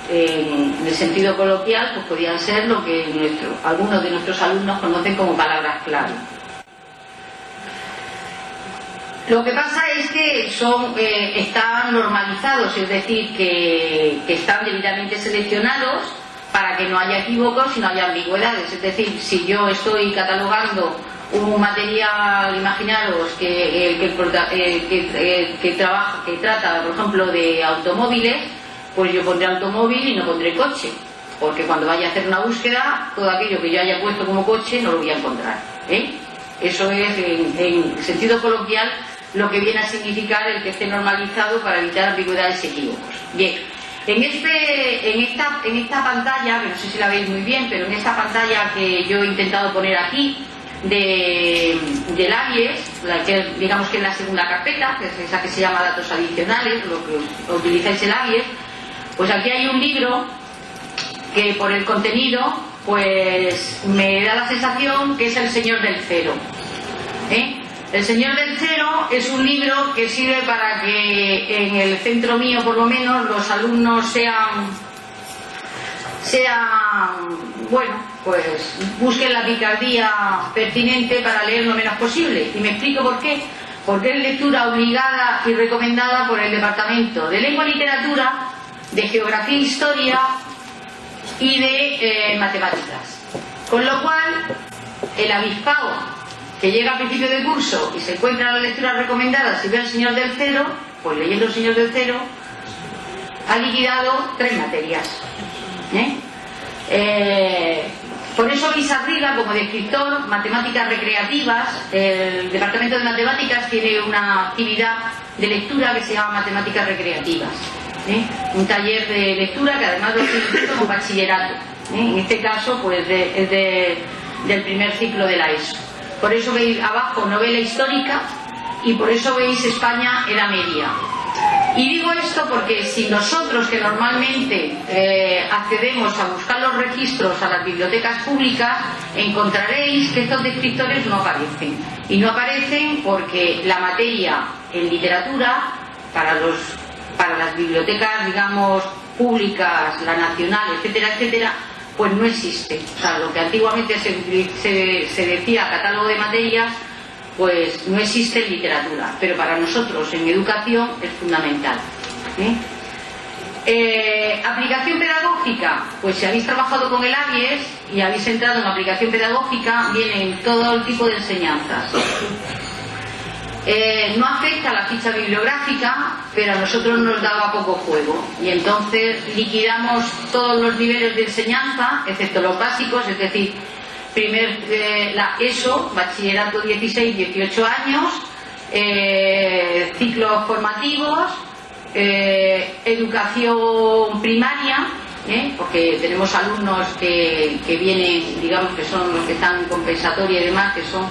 En el sentido coloquial, pues podían ser lo que algunos de nuestros alumnos conocen como palabras clave. Lo que pasa es que están normalizados, es decir, que están debidamente seleccionados para que no haya equívocos y no haya ambigüedades. Es decir, si yo estoy catalogando un material, imaginaros que trata, por ejemplo, de automóviles, pues yo pondré automóvil y no pondré coche, porque cuando vaya a hacer una búsqueda, todo aquello que yo haya puesto como coche no lo voy a encontrar. Eso es, en sentido coloquial, lo que viene a significar el que esté normalizado para evitar ambigüedades y equívocos. Bien, en esta pantalla, que no sé si la veis muy bien, pero en esta pantalla que yo he intentado poner aquí, del ABIES, digamos que es la segunda carpeta, que es esa que se llama datos adicionales, lo que utilizáis el ABIES, pues aquí hay un libro que por el contenido pues me da la sensación que es El Señor del Cero. El Señor del Cero es un libro que sirve para que en el centro mío, por lo menos, los alumnos sean bueno, pues busquen la picardía pertinente para leer lo menos posible. Y me explico por qué. Porque es lectura obligada y recomendada por el Departamento de Lengua y Literatura, de Geografía e Historia y de Matemáticas. Con lo cual, el avispado que llega a principio de curso y se encuentra las lecturas recomendadas y ve El Señor del Cero, pues leyendo El Señor del Cero ha liquidado 3 materias. Por eso veis arriba como descriptor matemáticas recreativas. El Departamento de Matemáticas tiene una actividad de lectura que se llama matemáticas recreativas, un taller de lectura que además lo utiliza como bachillerato. En este caso pues es del primer ciclo de la ESO. Por eso veis abajo novela histórica y por eso veis España Edad Media. Y digo esto porque si nosotros, que normalmente accedemos a buscar los registros a las bibliotecas públicas, encontraréis que estos descriptores no aparecen. Y no aparecen porque la materia en literatura, para las bibliotecas, digamos, públicas, la nacional, etcétera, etcétera, pues no existe. O sea, lo que antiguamente se decía catálogo de materias, pues no existe en literatura, pero para nosotros en educación es fundamental. Aplicación pedagógica, pues si habéis trabajado con el ABIES y habéis entrado en aplicación pedagógica, vienen todo el tipo de enseñanzas. No afecta a la ficha bibliográfica, pero a nosotros nos daba poco juego y entonces liquidamos todos los niveles de enseñanza, excepto los básicos, es decir, la ESO, bachillerato 16-18 años, ciclos formativos, educación primaria, porque tenemos alumnos que vienen, digamos que son los que están en compensatoria y demás, que son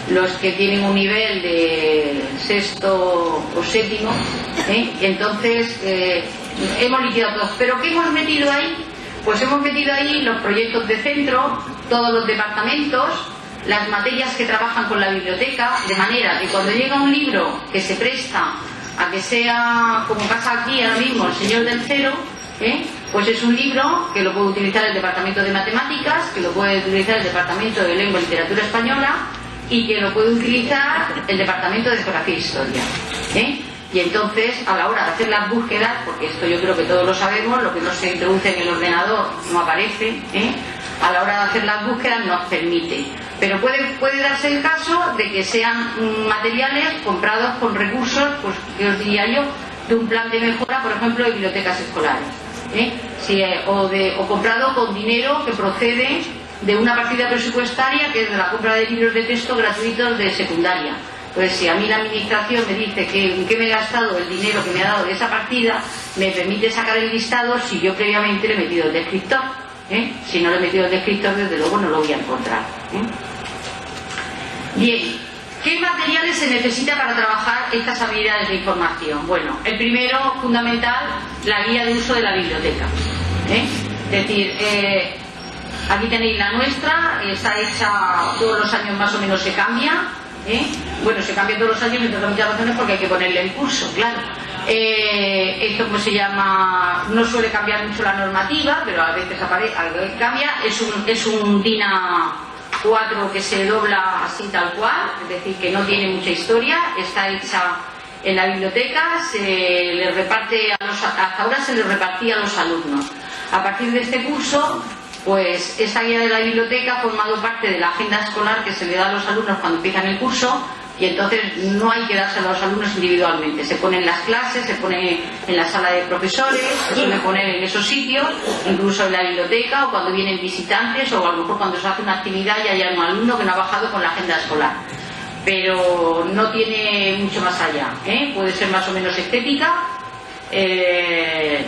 los que tienen un nivel de sexto o séptimo, y entonces hemos liquidado todos. ¿Pero qué hemos metido ahí? Pues hemos metido ahí los proyectos de centro, todos los departamentos, las materias que trabajan con la biblioteca, de manera que cuando llega un libro que se presta a que sea, como pasa aquí ahora mismo, El Señor del Cero, pues es un libro que lo puede utilizar el Departamento de Matemáticas, que lo puede utilizar el Departamento de Lengua y Literatura Española y que lo puede utilizar el Departamento de Geografía e Historia. Y entonces, a la hora de hacer las búsquedas, porque esto yo creo que todos lo sabemos, lo que no se introduce en el ordenador no aparece, a la hora de hacer las búsquedas nos permite. Pero puede darse el caso de que sean materiales comprados con recursos, pues que os diría yo, de un plan de mejora, por ejemplo, de bibliotecas escolares. O comprado con dinero que procede de una partida presupuestaria que es de la compra de libros de texto gratuitos de secundaria. Pues si a mí la administración me dice que en qué me he gastado el dinero que me ha dado de esa partida, me permite sacar el listado si yo previamente le he metido el descriptor. Si no le he metido el descriptor, desde luego no lo voy a encontrar. Bien, ¿qué materiales se necesita para trabajar estas habilidades de información? Bueno, el primero, fundamental, la guía de uso de la biblioteca. Es decir, aquí tenéis la nuestra, está hecha todos los años, más o menos se cambia. Bueno, se cambia todos los años, entre muchas razones, porque hay que ponerle en curso, claro. Esto pues se llama, no suele cambiar mucho la normativa, pero a veces cambia. Es un DIN A4 que se dobla así tal cual, es decir, que no tiene mucha historia, está hecha en la biblioteca, se le reparte hasta ahora se le repartía a los alumnos. A partir de este curso, pues esta guía de la biblioteca ha formado parte de la agenda escolar que se le da a los alumnos cuando empiezan el curso, y entonces no hay que dárselo a los alumnos individualmente. Se pone en las clases, se pone en la sala de profesores, se suele poner en esos sitios, incluso en la biblioteca, o cuando vienen visitantes, o a lo mejor cuando se hace una actividad y hay un alumno que no ha bajado con la agenda escolar. Pero no tiene mucho más allá, puede ser más o menos estética. Este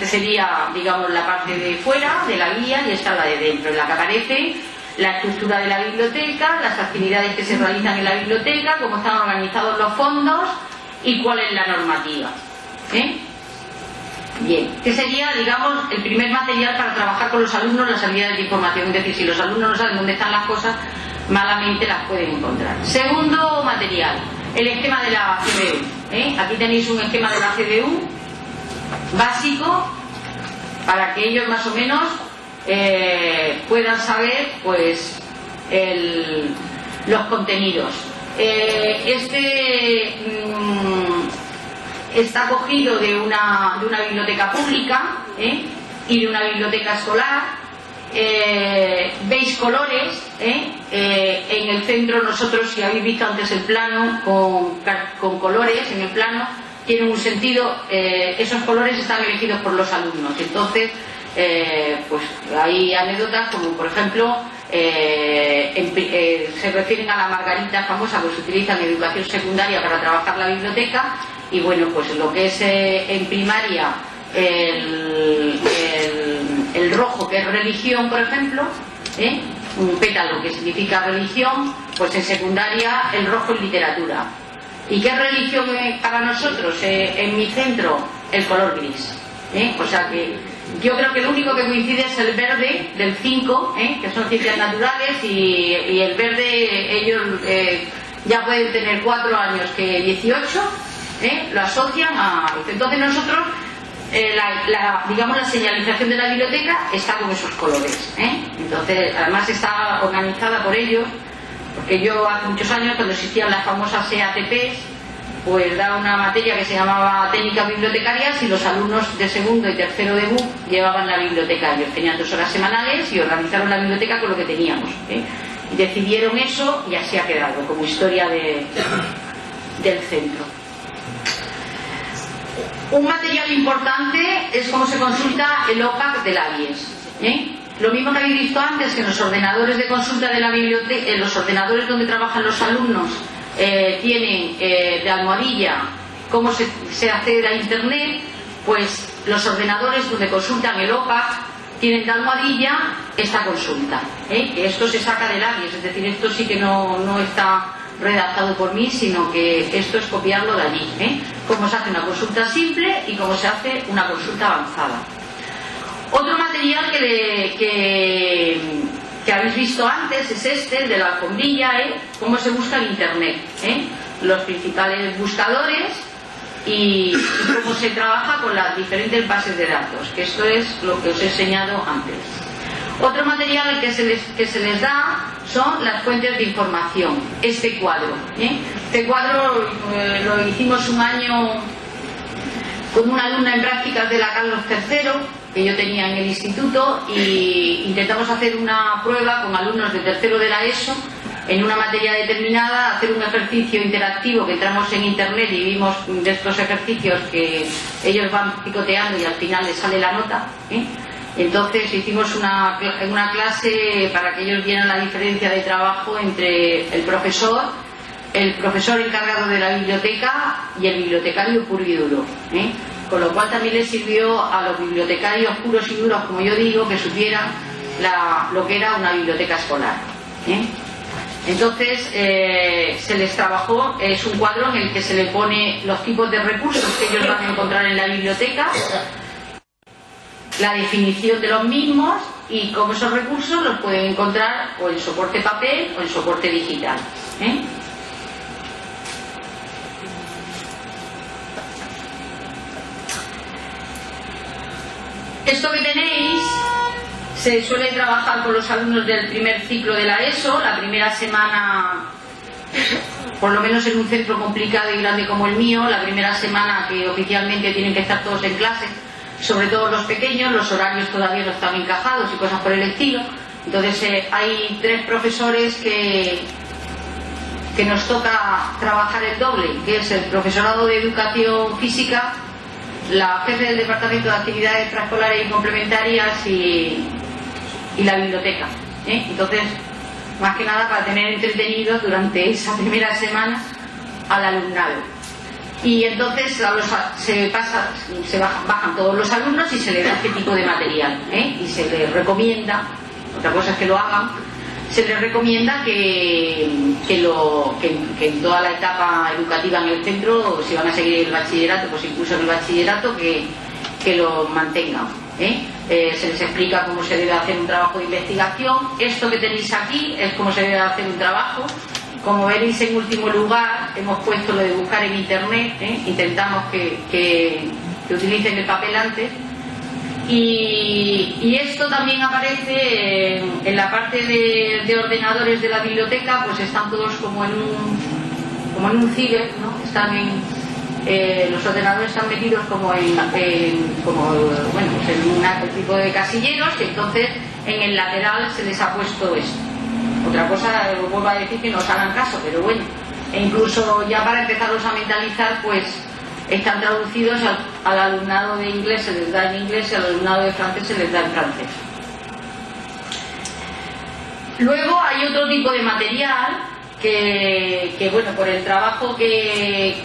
sería, digamos, la parte de fuera de la guía, y esta la de dentro, en la que aparece la estructura de la biblioteca, las actividades que se realizan en la biblioteca, cómo están organizados los fondos y cuál es la normativa. Bien, que sería, digamos, el primer material para trabajar con los alumnos las habilidades de información. Es decir, si los alumnos no saben dónde están las cosas, malamente las pueden encontrar. Segundo material, el esquema de la CBU. Aquí tenéis un esquema de la CBU básico para que ellos más o menos puedan saber pues los contenidos. Está cogido de una biblioteca pública y de una biblioteca escolar. Veis colores en el centro. Nosotros, si habéis visto antes el plano con colores en el plano, tienen un sentido. Esos colores están elegidos por los alumnos. Entonces pues hay anécdotas como, por ejemplo, se refieren a la margarita famosa que se utiliza en educación secundaria para trabajar la biblioteca. Y bueno, pues lo que es en primaria el rojo, que es religión, por ejemplo, un pétalo que significa religión, pues en secundaria el rojo es literatura. ¿Y qué es religión para nosotros? En mi centro, el color gris. O sea que yo creo que lo único que coincide es el verde del 5, que son ciencias naturales, y el verde ellos ya pueden tener 4 años que 18, lo asocian a... Entonces nosotros, digamos, la señalización de la biblioteca está con esos colores. Entonces, además está organizada por ellos, porque yo hace muchos años, cuando existían las famosas EATPs, pues daba una materia que se llamaba técnicas bibliotecarias, y los alumnos de segundo y tercero de BUP llevaban la biblioteca. Ellos tenían 2 horas semanales y organizaron la biblioteca con lo que teníamos. Y decidieron eso, y así ha quedado como historia del centro. Un material importante es cómo se consulta el OPAC del ABIES. Lo mismo que habéis visto antes, que en los ordenadores de consulta de la biblioteca, en los ordenadores donde trabajan los alumnos, tienen de almohadilla cómo se accede a internet, pues los ordenadores donde consultan el OPAC tienen de almohadilla esta consulta. Que esto se saca del ABIES, es decir, esto sí que no está redactado por mí, sino que esto es copiarlo de allí. Cómo se hace una consulta simple y cómo se hace una consulta avanzada. Otro material que habéis visto antes es este, el de la alfombrilla, cómo se busca en internet, los principales buscadores y cómo se trabaja con las diferentes bases de datos, que esto es lo que os he enseñado antes. Otro material que se les da son las fuentes de información, este cuadro. Este cuadro lo hicimos un año con una alumna en prácticas de la Carlos III que yo tenía en el instituto, y intentamos hacer una prueba con alumnos de tercero de la ESO en una materia determinada, hacer un ejercicio interactivo que entramos en internet y vimos de estos ejercicios que ellos van picoteando y al final les sale la nota, ¿eh? Entonces hicimos una clase para que ellos vieran la diferencia de trabajo entre el profesor encargado de la biblioteca y el bibliotecario puro y duro, ¿eh? Con lo cual también les sirvió a los bibliotecarios puros y duros, como yo digo, que supieran lo que era una biblioteca escolar, ¿eh? Entonces se les trabajó, es un cuadro en el que se le pone los tipos de recursos que ellos van a encontrar en la biblioteca, la definición de los mismos y cómo esos recursos los pueden encontrar o en soporte papel o en soporte digital, ¿eh? Esto que tenéis se suele trabajar con los alumnos del primer ciclo de la ESO, la primera semana, por lo menos en un centro complicado y grande como el mío, la primera semana que oficialmente tienen que estar todos en clase, sobre todo los pequeños, los horarios todavía no están encajados y cosas por el estilo. Entonces hay 3 profesores que nos toca trabajar el doble, que es el profesorado de educación física, la jefe del departamento de actividades extraescolares y complementarias y la biblioteca, ¿eh? Entonces, más que nada para tener entretenidos durante esa primera semana al alumnado. Y entonces bajan todos los alumnos y se les da este tipo de material, ¿eh? Y se les recomienda, otra cosa es que lo hagan, se les recomienda que en toda la etapa educativa en el centro, si van a seguir el bachillerato, pues incluso en el bachillerato, que lo mantengan, ¿eh? Se les explica cómo se debe hacer un trabajo de investigación. Esto que tenéis aquí es cómo se debe hacer un trabajo. Como veréis, en último lugar hemos puesto lo de buscar en internet, ¿eh? Intentamos que utilicen el papel antes. Y esto también aparece en la parte de ordenadores de la biblioteca, pues están todos como en un ciber, ¿no? Los ordenadores están metidos como en un tipo de casilleros, y entonces en el lateral se les ha puesto esto. Otra cosa, vuelvo a decir, que nos hagan caso, pero bueno, e incluso ya para empezarlos a mentalizar, pues están traducidos al alumnado de inglés, se les da en inglés, y al alumnado de francés se les da en francés. Luego hay otro tipo de material que bueno, por el trabajo que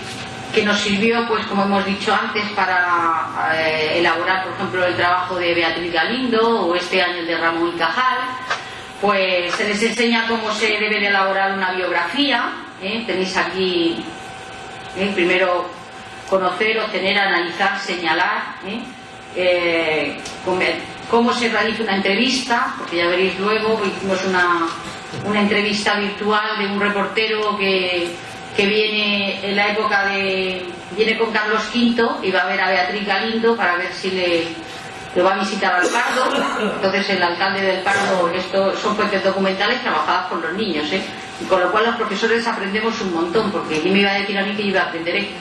nos sirvió, pues como hemos dicho antes, para elaborar, por ejemplo, el trabajo de Beatriz Galindo o este año el de Ramón y Cajal, pues se les enseña cómo se debe de elaborar una biografía, ¿eh? Tenéis aquí, primero, conocer, obtener, analizar, señalar, cómo se realiza una entrevista, porque ya veréis luego, hicimos una entrevista virtual de un reportero que viene en la época viene con Carlos V y va a ver a Beatriz Galindo para ver si lo va a visitar al Pardo. Entonces el alcalde del Pardo, esto son fuentes documentales trabajadas con los niños, y con lo cual los profesores aprendemos un montón, porque ¿quién me iba a decir a mí que yo iba a aprender esto?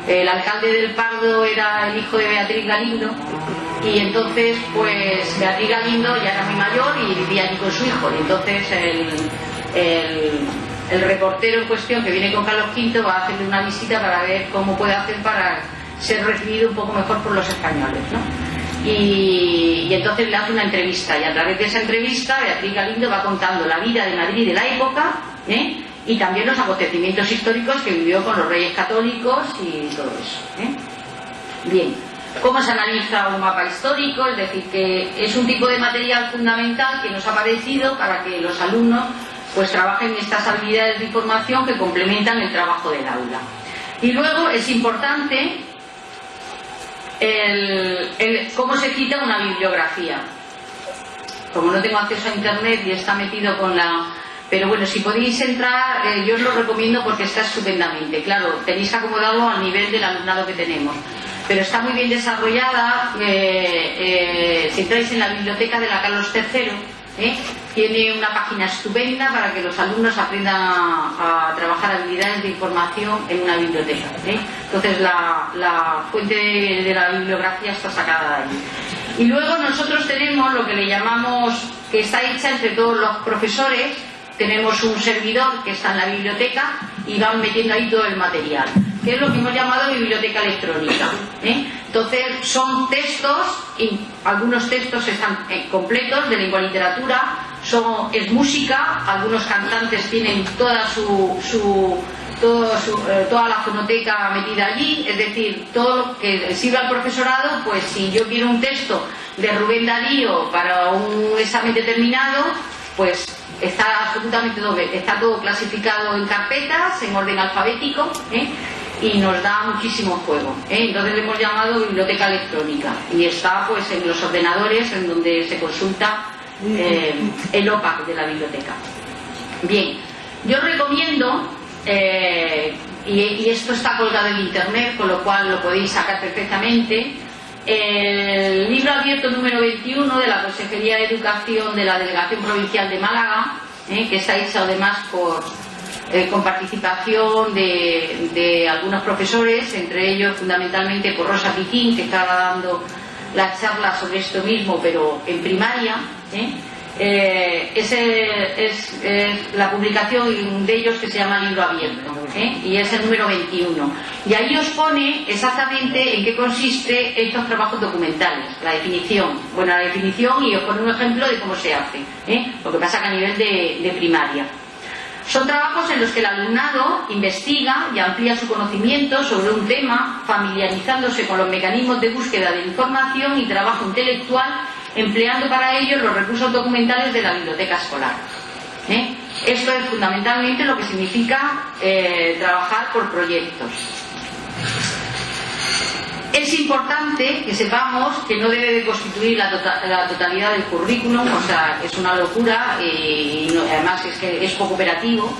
El alcalde del Pardo era el hijo de Beatriz Galindo, y entonces pues Beatriz Galindo ya era muy mayor y vivía allí con su hijo, y entonces el reportero en cuestión, que viene con Carlos V, va a hacerle una visita para ver cómo puede hacer para ser recibido un poco mejor por los españoles, ¿no? Y entonces le hace una entrevista, y a través de esa entrevista Beatriz Galindo va contando la vida de Madrid de la época, y también los acontecimientos históricos que vivió con los reyes católicos y todo eso, Bien, ¿cómo se analiza un mapa histórico? Es decir, que es un tipo de material fundamental que nos ha parecido para que los alumnos pues trabajen estas habilidades de información que complementan el trabajo del aula. Y luego es importante cómo se cita una bibliografía. Como no tengo acceso a internet y está metido con la... Pero bueno, si podéis entrar, yo os lo recomiendo porque está estupendamente. Claro, tenéis que acomodarlo al nivel del alumnado que tenemos. Pero está muy bien desarrollada. Si entráis en la biblioteca de la Carlos III, Tiene una página estupenda para que los alumnos aprendan a trabajar habilidades de información en una biblioteca. Entonces la fuente de la bibliografía está sacada de ahí. Y luego nosotros tenemos lo que le llamamos, que está hecha entre todos los profesores. Tenemos un servidor que está en la biblioteca y van metiendo ahí todo el material, que es lo que hemos llamado biblioteca electrónica. Entonces son textos, y algunos textos están completos de lengua y literatura, es música, algunos cantantes tienen toda toda la fonoteca metida allí, es decir, todo lo que sirve al profesorado. Pues si yo quiero un texto de Rubén Darío para un examen determinado, pues está absolutamente está todo clasificado en carpetas, en orden alfabético, y nos da muchísimo juego. Entonces le hemos llamado biblioteca electrónica y está pues en los ordenadores en donde se consulta el OPAC de la biblioteca. Bien, yo recomiendo, y esto está colgado en internet, con lo cual lo podéis sacar perfectamente, el libro abierto número 21 de la Consejería de Educación de la Delegación Provincial de Málaga, que está hecho además con participación de algunos profesores, entre ellos fundamentalmente por Rosa Piquín, que está dando la charla sobre esto mismo, pero en primaria. Es la publicación de ellos, que se llama Libro Abierto, y es el número 21, y ahí os pone exactamente en qué consiste estos trabajos documentales, la definición, y os pone un ejemplo de cómo se hace, lo que pasa que a nivel de primaria. Son trabajos en los que el alumnado investiga y amplía su conocimiento sobre un tema, familiarizándose con los mecanismos de búsqueda de información y trabajo intelectual, empleando para ello los recursos documentales de la biblioteca escolar. Esto es fundamentalmente lo que significa trabajar por proyectos. Es importante que sepamos que no debe de constituir la totalidad del currículum, o sea, es una locura, y además es que es poco operativo,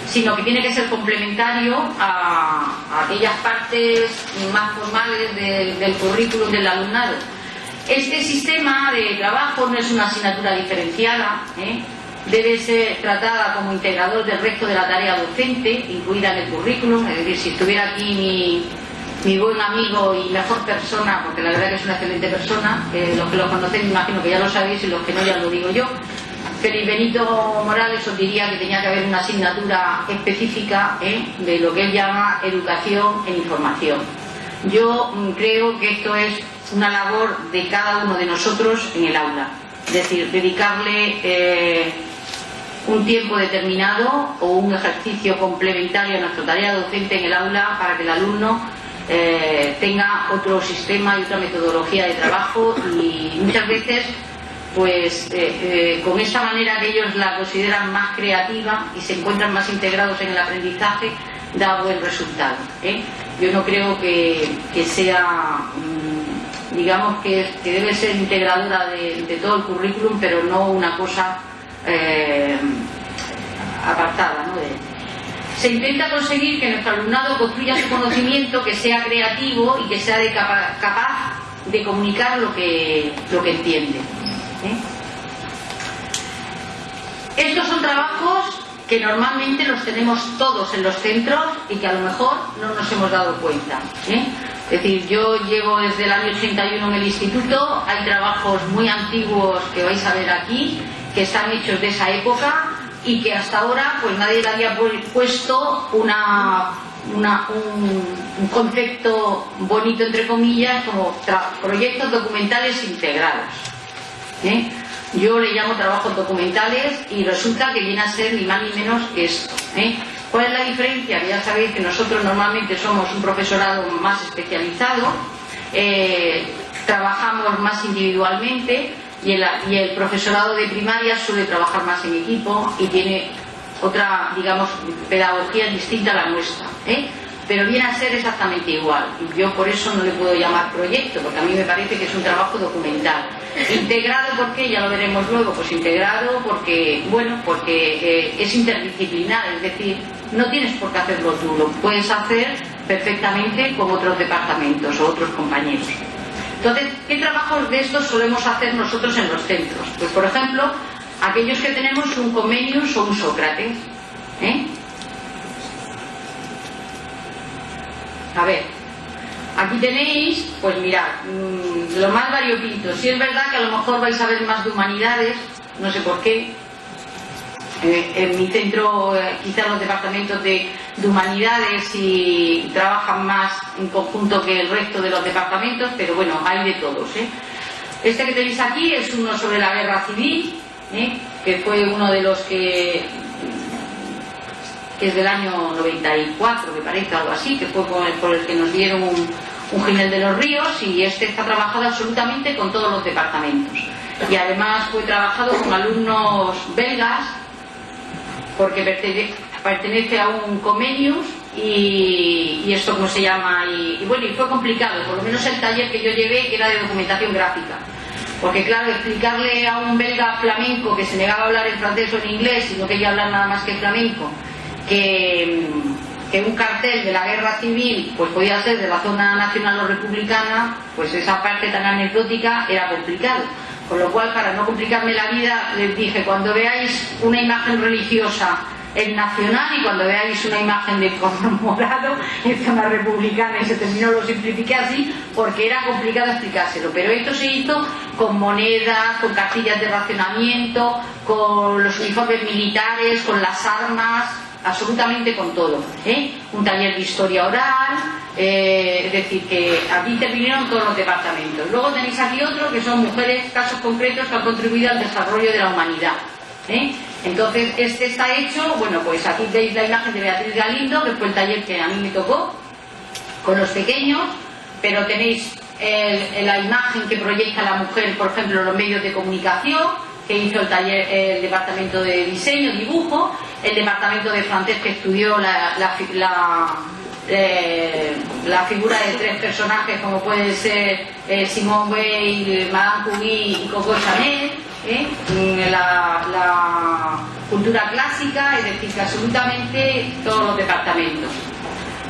sino que tiene que ser complementario a aquellas partes más formales del currículum del alumnado. Este sistema de trabajo no es una asignatura diferenciada, debe ser tratada como integrador del resto de la tarea docente, incluida en el currículum. Es decir, si estuviera aquí mi buen amigo y mejor persona, porque la verdad que es una excelente persona, los que lo conocen me imagino que ya lo sabéis, y los que no ya lo digo yo, Felipe Benito Morales os diría que tenía que haber una asignatura específica de lo que él llama educación en información. Yo creo que esto es una labor de cada uno de nosotros en el aula, es decir, dedicarle un tiempo determinado o un ejercicio complementario a nuestra tarea docente en el aula para que el alumno tenga otro sistema y otra metodología de trabajo, y muchas veces pues con esa manera que ellos la consideran más creativa y se encuentran más integrados en el aprendizaje, da buen resultado. Yo no creo que sea, digamos que debe ser integradora de todo el currículum, pero no una cosa apartada, ¿no? Se intenta conseguir que nuestro alumnado construya su conocimiento, que sea creativo y que sea capaz de comunicar lo que entiende. Estos son trabajos que normalmente los tenemos todos en los centros y que a lo mejor no nos hemos dado cuenta. Es decir, yo llevo desde el año 81 en el instituto, hay trabajos muy antiguos que vais a ver aquí, que están hechos de esa época, y que hasta ahora pues nadie le había puesto un concepto bonito, entre comillas, como proyectos documentales integrados. Yo le llamo trabajos documentales, y resulta que viene a ser ni más ni menos esto. ¿Cuál es la diferencia? Que ya sabéis que nosotros normalmente somos un profesorado más especializado, trabajamos más individualmente, y el profesorado de primaria suele trabajar más en equipo y tiene otra, digamos, pedagogía distinta a la nuestra, pero viene a ser exactamente igual. Y yo por eso no le puedo llamar proyecto, porque a mí me parece que es un trabajo documental. Integrado, ¿por qué? Ya lo veremos luego. Pues integrado porque, bueno, porque es interdisciplinar, es decir, no tienes por qué hacerlo tú, lo puedes hacer perfectamente con otros departamentos o otros compañeros. Entonces, ¿qué trabajos de estos solemos hacer nosotros en los centros? Pues, por ejemplo, aquellos que tenemos un Comenius o un Sócrates. A ver, aquí tenéis, pues mirad, lo más variopinto. Si es verdad que a lo mejor vais a ver más de humanidades, no sé por qué. En mi centro quizás los departamentos de humanidades y trabajan más en conjunto que el resto de los departamentos, pero bueno, hay de todos. Este que tenéis aquí es uno sobre la guerra civil, que fue uno de los que es del año 94, me parece, algo así, que fue por el que nos dieron un Ginés de los Ríos, y este está trabajado absolutamente con todos los departamentos. Y además fue trabajado con alumnos belgas, porque pertenece a un Comenius y esto cómo se llama, y bueno, y fue complicado, por lo menos el taller que yo llevé, que era de documentación gráfica, porque claro, explicarle a un belga flamenco que se negaba a hablar en francés o en inglés y no quería hablar nada más que flamenco, que un cartel de la guerra civil pues podía ser de la zona nacional o republicana, pues esa parte tan anecdótica era complicado. Con lo cual, para no complicarme la vida, les dije: cuando veáis una imagen religiosa en nacional y cuando veáis una imagen de color morado en zona republicana, y se terminó, lo simplifiqué así porque era complicado explicárselo. Pero esto se hizo con monedas, con cartillas de racionamiento, con los uniformes militares, con las armas, absolutamente con todo. Un taller de historia oral, es decir, que aquí intervinieron todos los departamentos. Luego tenéis aquí otro que son mujeres, casos concretos que han contribuido al desarrollo de la humanidad. Entonces este está hecho, bueno, pues aquí veis la imagen de Beatriz Galindo, que fue el taller que a mí me tocó con los pequeños, pero tenéis la imagen que proyecta la mujer, por ejemplo, en los medios de comunicación, que hizo el taller el departamento de diseño, dibujo, el departamento de francés, que estudió la figura de tres personajes como pueden ser Simone Weil, Madame Curie y Coco Chanel, la cultura clásica, es decir, que absolutamente todos los departamentos.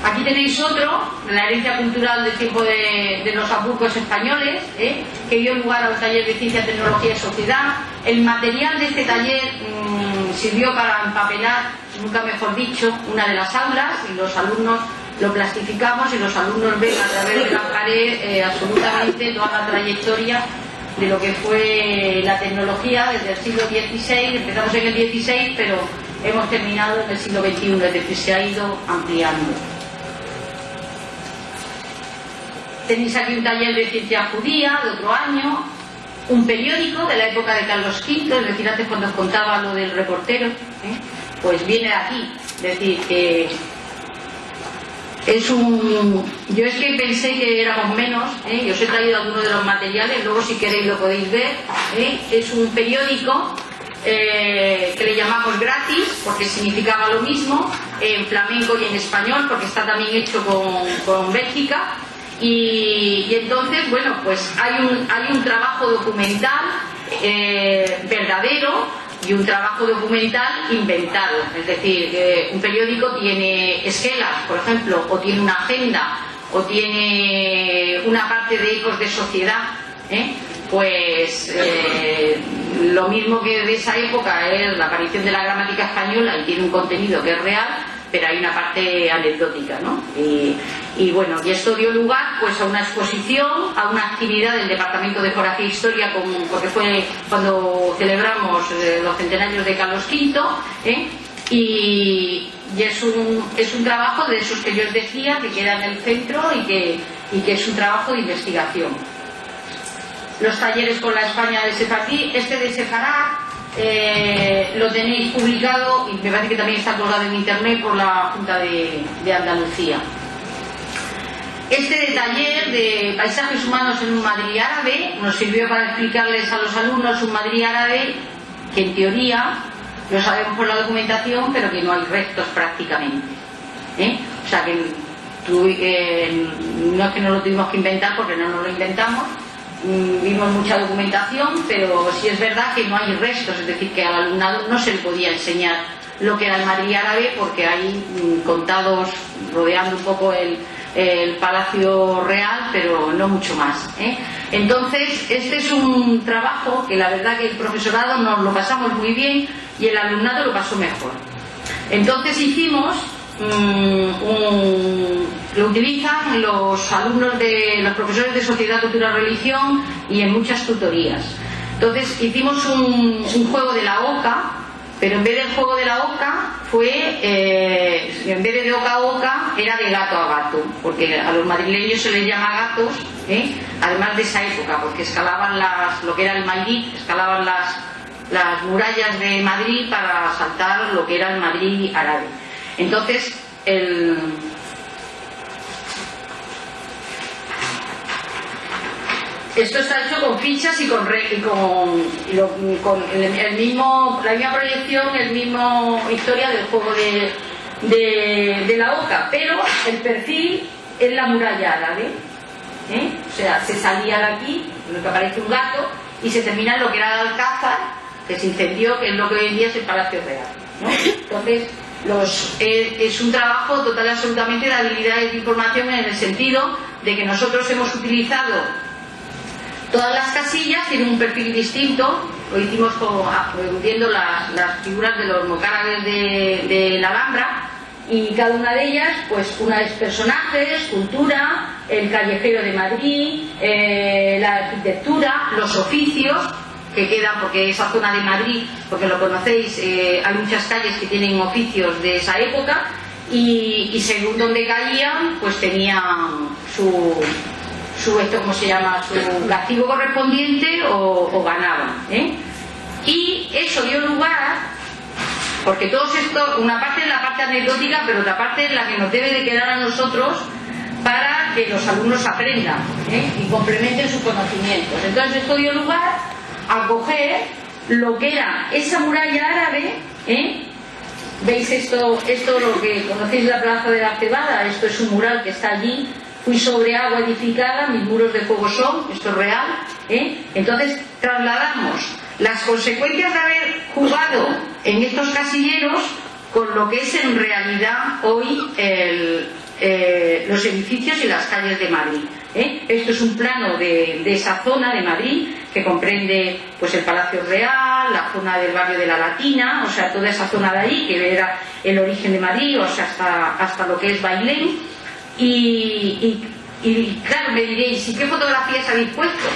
Aquí tenéis otro, la herencia cultural del tiempo de los Habsburgos españoles, que dio lugar a un taller de ciencia, tecnología y sociedad. El material de este taller sirvió para empapelar, nunca mejor dicho, una de las aulas, y los alumnos lo plastificamos y los alumnos ven a través de la pared absolutamente toda la trayectoria de lo que fue la tecnología desde el siglo XVI. Empezamos en el XVI, pero hemos terminado en el siglo XXI, es decir, se ha ido ampliando. Tenéis aquí un taller de ciencia judía de otro año, un periódico de la época de Carlos V, es decir, antes cuando os contaba lo del reportero, pues viene de aquí, es decir, que es yo es que pensé que éramos menos, y os he traído algunos de los materiales, luego si queréis lo podéis ver. Es un periódico que le llamamos gratis porque significaba lo mismo en flamenco y en español, porque está también hecho con Bélgica. Y entonces, bueno, pues hay un trabajo documental verdadero y un trabajo documental inventado. Es decir, un periódico tiene esquelas, por ejemplo, o tiene una agenda, o tiene una parte de ecos de sociedad, pues lo mismo que de esa época es la aparición de la gramática española, y tiene un contenido que es real, pero hay una parte anecdótica, ¿no? Y bueno, y esto dio lugar pues a una exposición, a una actividad del Departamento de Geografía e Historia, porque fue cuando celebramos los centenarios de Carlos V, y es un trabajo de esos que yo os decía, que queda en el centro y que es un trabajo de investigación. Los talleres con la España de Sefaradí, este de Sefarad, lo tenéis publicado y me parece que también está colgado en internet por la Junta de Andalucía. Este de taller de paisajes humanos en un Madrid árabe nos sirvió para explicarles a los alumnos un Madrid árabe que en teoría lo sabemos por la documentación, pero que no hay restos prácticamente, o sea que no es que no lo tuvimos que inventar, porque no nos lo inventamos. Vimos mucha documentación, pero sí es verdad que no hay restos, es decir, que al alumnado no se le podía enseñar lo que era el Madrid árabe, porque hay contados, rodeando un poco el Palacio Real, pero no mucho más, ¿eh? Entonces, este es un trabajo que la verdad que el profesorado nos lo pasamos muy bien y el alumnado lo pasó mejor. Entonces hicimos, lo utilizan los alumnos los profesores de Sociedad, Cultura, Religión y en muchas tutorías. Entonces hicimos un juego de la oca, pero en vez del juego de la oca en vez de oca a oca, era de gato a gato, porque a los madrileños se les llama gatos, además de esa época, porque escalaban lo que era el Madrid, escalaban las murallas de Madrid para saltar lo que era el Madrid árabe. Entonces esto está hecho con fichas y con la misma proyección, el mismo historia del juego de la oca, pero el perfil es la muralla árabe, o sea, se salía de aquí, en lo que aparece un gato, y se termina en lo que era el Alcázar, que se incendió, que es lo que hoy en día es el Palacio Real, ¿no? Entonces es un trabajo total y absolutamente de habilidades de información, en el sentido de que nosotros hemos utilizado todas las casillas, tienen un perfil distinto. Lo hicimos viendo las figuras de los mocárabes de la Alhambra, y cada una de ellas, pues una es personajes, cultura, el callejero de Madrid, la arquitectura, los oficios que quedan, porque esa zona de Madrid, porque lo conocéis, hay muchas calles que tienen oficios de esa época, y según donde caían, pues tenían su ¿cómo se llama?, su castigo correspondiente o ganaban, y eso dio lugar, porque todos esto, una parte es la parte anecdótica, pero otra parte es la que nos debe de quedar a nosotros para que los alumnos aprendan, y complementen sus conocimientos. Entonces esto dio lugar a coger lo que era esa muralla árabe, veis esto lo que conocéis, la Plaza de la Cebada, esto es un mural que está allí. Fui sobre agua edificada, mis muros de fuego son, esto es real, Entonces trasladamos las consecuencias de haber jugado en estos casilleros con lo que es en realidad hoy los edificios y las calles de Madrid, Esto es un plano de esa zona de Madrid, que comprende pues el Palacio Real, la zona del barrio de la Latina, o sea, toda esa zona de ahí, que era el origen de Madrid, o sea, hasta lo que es Bailén. Y claro, me diréis, ¿y qué fotografías habéis puesto?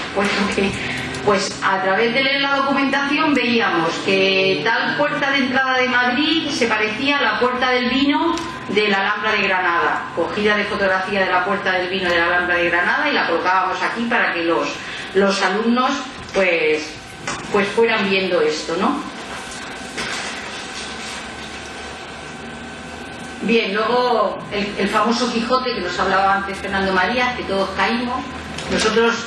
Pues a través de leer la documentación veíamos que tal puerta de entrada de Madrid se parecía a la puerta del vino de la Alhambra de Granada, cogida de fotografía de la puerta del vino de la Alhambra de Granada, y la colocábamos aquí para que los alumnos pues fueran viendo esto, ¿no? Bien, luego el famoso Quijote, que nos hablaba antes Fernando María, que todos caímos. Nosotros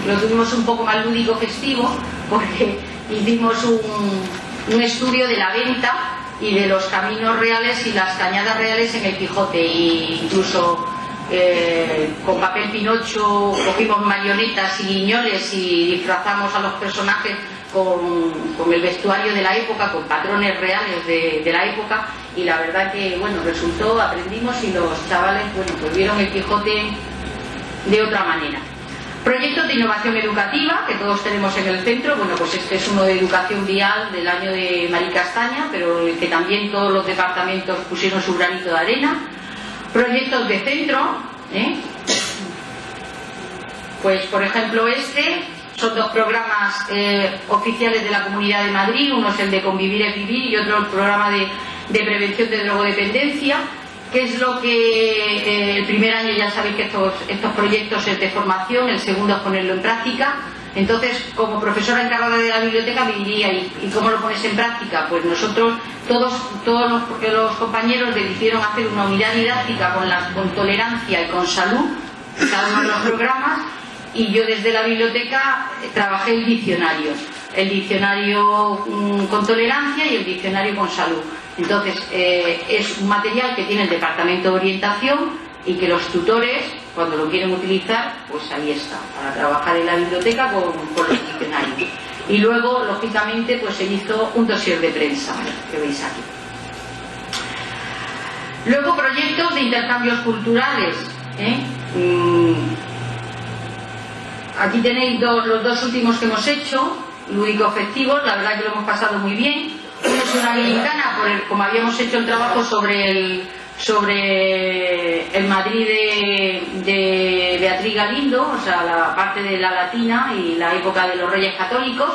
lo tuvimos un poco más lúdico, festivo, porque hicimos un estudio de la venta y de los caminos reales y las cañadas reales en el Quijote, e incluso con papel Pinocho cogimos marionetas y guiñoles y disfrazamos a los personajes con el vestuario de la época, con patrones reales de la época, y la verdad que bueno, resultó, aprendimos, y los chavales pues vieron el Quijote de otra manera. Proyectos de innovación educativa que todos tenemos en el centro, bueno, pues este es uno de educación vial del año de Mari Castaña, pero que también todos los departamentos pusieron su granito de arena. Proyectos de centro, pues por ejemplo son dos programas oficiales de la Comunidad de Madrid, uno es el de Convivir es Vivir y otro el programa de prevención de drogodependencia, que es lo que el primer año ya sabéis que estos proyectos es de formación, el segundo es ponerlo en práctica. Entonces, como profesora encargada de la biblioteca me diría, ¿y cómo lo pones en práctica? Pues nosotros, todos los compañeros le hicieron hacer una unidad didáctica con tolerancia y con salud, cada uno de los programas, y yo desde la biblioteca trabajé el diccionario con tolerancia y el diccionario con salud. Entonces es un material que tiene el departamento de orientación y que los tutores, cuando lo quieren utilizar, pues ahí está, para trabajar en la biblioteca con los diccionarios. Y luego, lógicamente, pues se hizo un dossier de prensa, que veis aquí. Luego, proyectos de intercambios culturales. Aquí tenéis los dos últimos que hemos hecho, lúdico-afectivos, la verdad que lo hemos pasado muy bien. Uno es una gincana, como habíamos hecho el trabajo sobre el Madrid de Beatriz Galindo, o sea, la parte de la latina y la época de los Reyes Católicos,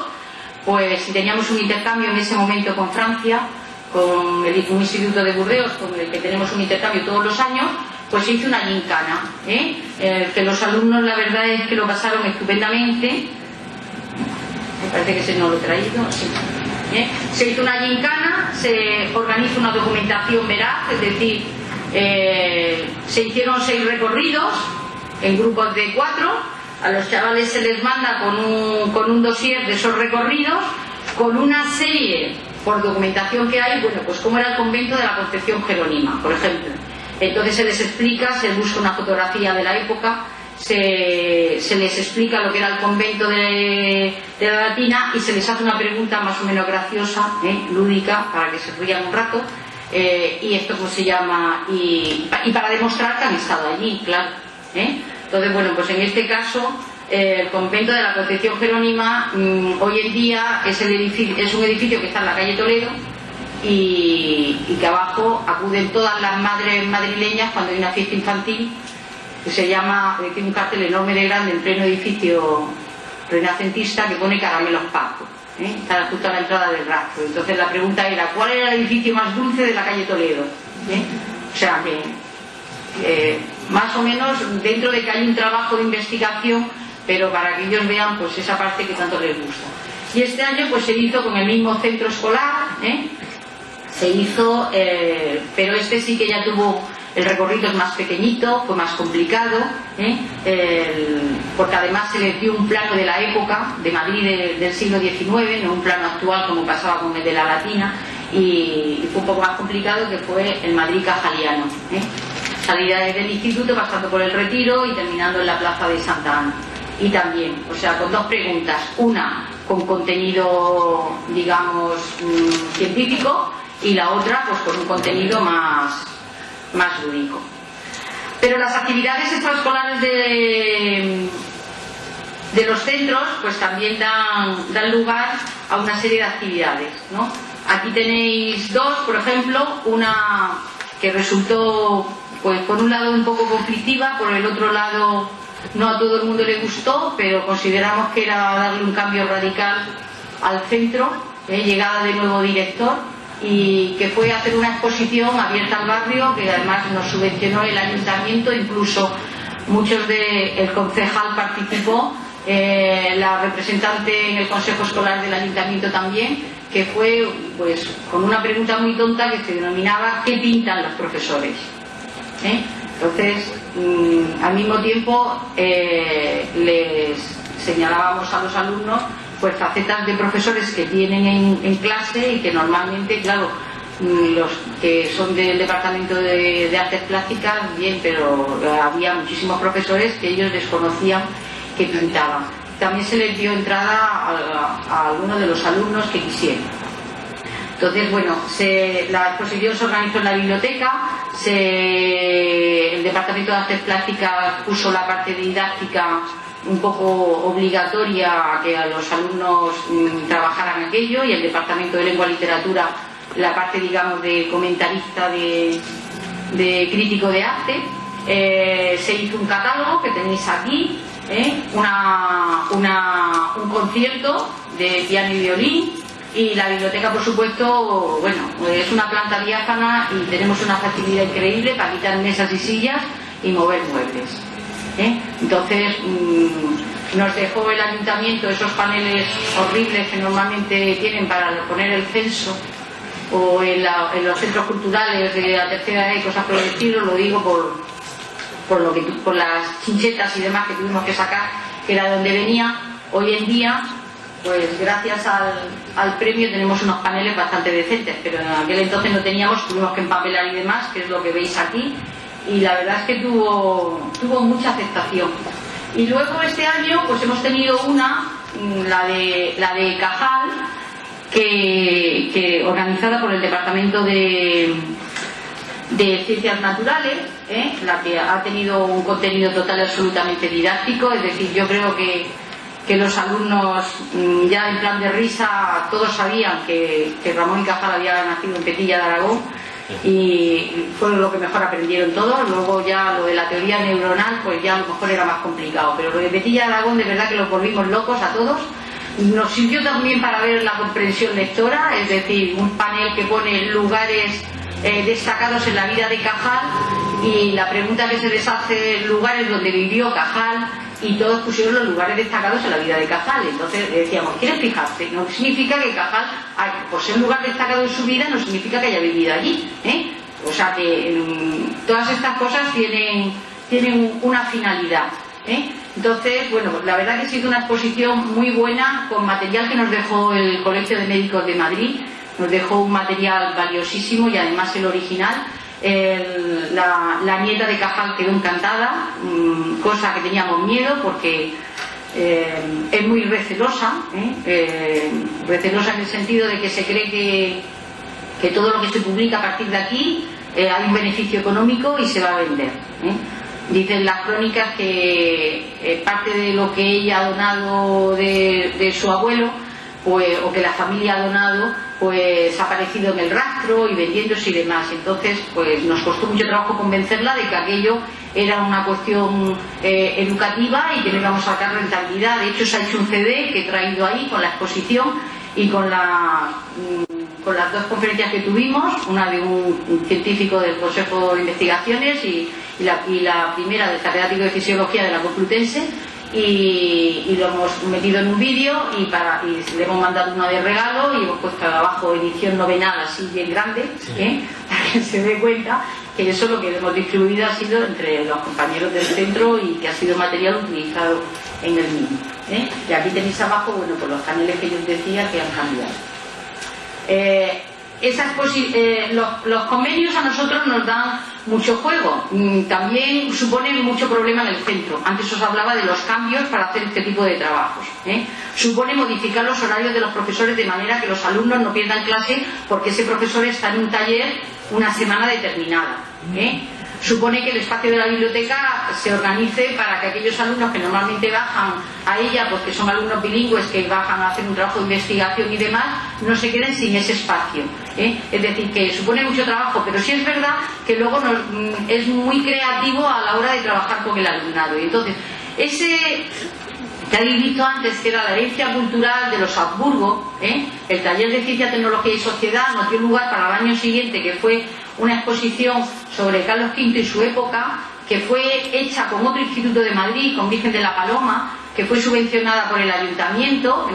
pues teníamos un intercambio en ese momento con Francia, con un instituto de Burdeos, con el que tenemos un intercambio todos los años, pues se hizo una gincana, que los alumnos la verdad es que lo pasaron estupendamente. Me parece que no lo he traído, sí. Se hizo una gincana, se organiza una documentación veraz, es decir, se hicieron 6 recorridos en grupos de 4, a los chavales se les manda con un dossier de esos recorridos, con una serie por documentación que hay, bueno, pues cómo era el convento de la Concepción Jerónima, por ejemplo. Entonces se les explica, se busca una fotografía de la época, se les explica lo que era el convento de la Latina y se les hace una pregunta más o menos graciosa, lúdica, para que se rían un rato, y esto pues se llama, y para demostrar que han estado allí, claro. Entonces, bueno, pues en este caso, el convento de la Concepción Jerónima hoy en día es un edificio que está en la calle Toledo, y que abajo acuden todas las madres madrileñas cuando hay una fiesta infantil, que se llama, tiene un cartel enorme de grande en pleno edificio renacentista que pone Caramelos Paco, está justo a la entrada del rastro. Entonces la pregunta era, ¿cuál era el edificio más dulce de la calle Toledo? O sea que más o menos, dentro de que hay un trabajo de investigación, pero para que ellos vean pues esa parte que tanto les gusta. Y este año pues se hizo con el mismo centro escolar, se hizo, pero este sí que ya tuvo, el recorrido es más pequeñito, fue más complicado, porque además se les dio un plano de la época de Madrid del siglo XIX, no un plano actual como pasaba con el de la Latina, y fue un poco más complicado, que fue el Madrid cajaliano, salida desde el instituto pasando por el Retiro y terminando en la plaza de Santa Ana. Y también, o sea, con 2 preguntas, una con contenido, digamos, científico, y la otra pues con un contenido más lúdico. Pero las actividades extraescolares de los centros pues también dan lugar a una serie de actividades, ¿no? Aquí tenéis 2, por ejemplo, una que resultó pues por un lado un poco conflictiva, por el otro lado no a todo el mundo le gustó, pero consideramos que era darle un cambio radical al centro, llegada de nuevo director, y que fue hacer una exposición abierta al barrio, que además nos subvencionó el ayuntamiento, incluso el concejal participó, la representante en el consejo escolar del ayuntamiento también, que fue pues con una pregunta muy tonta que se denominaba ¿qué pintan los profesores? Entonces, al mismo tiempo les señalábamos a los alumnos pues facetas de profesores que tienen en clase, y que normalmente, claro, los que son del departamento de artes plásticas, bien, pero había muchísimos profesores que ellos desconocían que pintaban. También se les dio entrada a algunos de los alumnos que quisieran. Entonces, bueno, la exposición se organizó en la biblioteca, el departamento de artes plásticas puso la parte didáctica un poco obligatoria a que a los alumnos trabajaran aquello, y el departamento de lengua y literatura la parte, digamos, de comentarista, de crítico de arte. Se hizo un catálogo que tenéis aquí, un concierto de piano y violín, y la biblioteca, por supuesto, bueno, es una planta diáfana y tenemos una facilidad increíble para quitar mesas y sillas y mover muebles. Entonces nos dejó el ayuntamiento esos paneles horribles que normalmente tienen para poner el censo, o en los centros culturales de la tercera edad y cosas por el estilo. Lo digo por las chinchetas y demás que tuvimos que sacar, que era donde venía. Hoy en día, pues gracias al premio tenemos unos paneles bastante decentes, pero en aquel entonces no teníamos, tuvimos que empapelar y demás, que es lo que veis aquí, y la verdad es que tuvo mucha aceptación. Y luego este año pues hemos tenido la de Cajal, que organizada por el departamento de de ciencias naturales, la que ha tenido un contenido total y absolutamente didáctico. Es decir, yo creo que los alumnos, ya en plan de risa, todos sabían que Ramón y Cajal había nacido en Petilla de Aragón, y fue lo que mejor aprendieron todos. Luego ya lo de la teoría neuronal, pues ya a lo mejor era más complicado, pero lo de Petilla de Aragón de verdad que los volvimos locos a todos. Nos sirvió también para ver la comprensión lectora, es decir, un panel que pone lugares destacados en la vida de Cajal, y la pregunta que se les hace, lugares donde vivió Cajal, y todos pusieron los lugares destacados en la vida de Cajal. Entonces decíamos, ¿quieres fijarte? No significa que Cajal, por ser un lugar destacado en su vida, no significa que haya vivido allí, o sea que todas estas cosas tienen una finalidad, Entonces, bueno, la verdad que ha sido una exposición muy buena, con material que nos dejó el Colegio de Médicos de Madrid. Nos dejó un material valiosísimo, y además el original. La nieta de Cajal quedó encantada, cosa que teníamos miedo, porque es muy recelosa, recelosa en el sentido de que se cree que todo lo que se publica a partir de aquí hay un beneficio económico y se va a vender. Dicen las crónicas que parte de lo que ella ha donado de su abuelo, pues, o que la familia ha donado, pues ha aparecido en el rastro y vendiéndose y demás. Entonces, pues nos costó mucho trabajo convencerla de que aquello era una cuestión educativa y que no íbamos a sacar rentabilidad. De hecho, se ha hecho un CD que he traído ahí con la exposición y con las dos conferencias que tuvimos, una de un científico del Consejo de Investigaciones y la primera del catedrático de Fisiología de la Complutense. Y lo hemos metido en un vídeo y le hemos mandado una de regalo, y hemos puesto abajo edición novenal, así bien grande, para que se dé cuenta que eso lo que hemos distribuido ha sido entre los compañeros del centro, y que ha sido material utilizado en el mismo. Y aquí tenéis abajo, bueno, pues los paneles que yo os decía que han cambiado. Los convenios a nosotros nos dan mucho juego, también suponen mucho problema en el centro. Antes os hablaba de los cambios para hacer este tipo de trabajos. Supone modificar los horarios de los profesores de manera que los alumnos no pierdan clase porque ese profesor está en un taller una semana determinada. Supone que el espacio de la biblioteca se organice para que aquellos alumnos que normalmente bajan a ella, porque son alumnos bilingües que bajan a hacer un trabajo de investigación y demás, no se queden sin ese espacio. Es decir, que supone mucho trabajo, pero sí es verdad que luego es muy creativo a la hora de trabajar con el alumnado. Y entonces, ese que habéis visto antes, que era la herencia cultural de los Habsburgo, el taller de Ciencia, Tecnología y Sociedad, nos dio lugar para el año siguiente, que fue una exposición sobre Carlos V y su época, que fue hecha con otro instituto de Madrid, con Virgen de la Paloma, que fue subvencionada por el ayuntamiento, que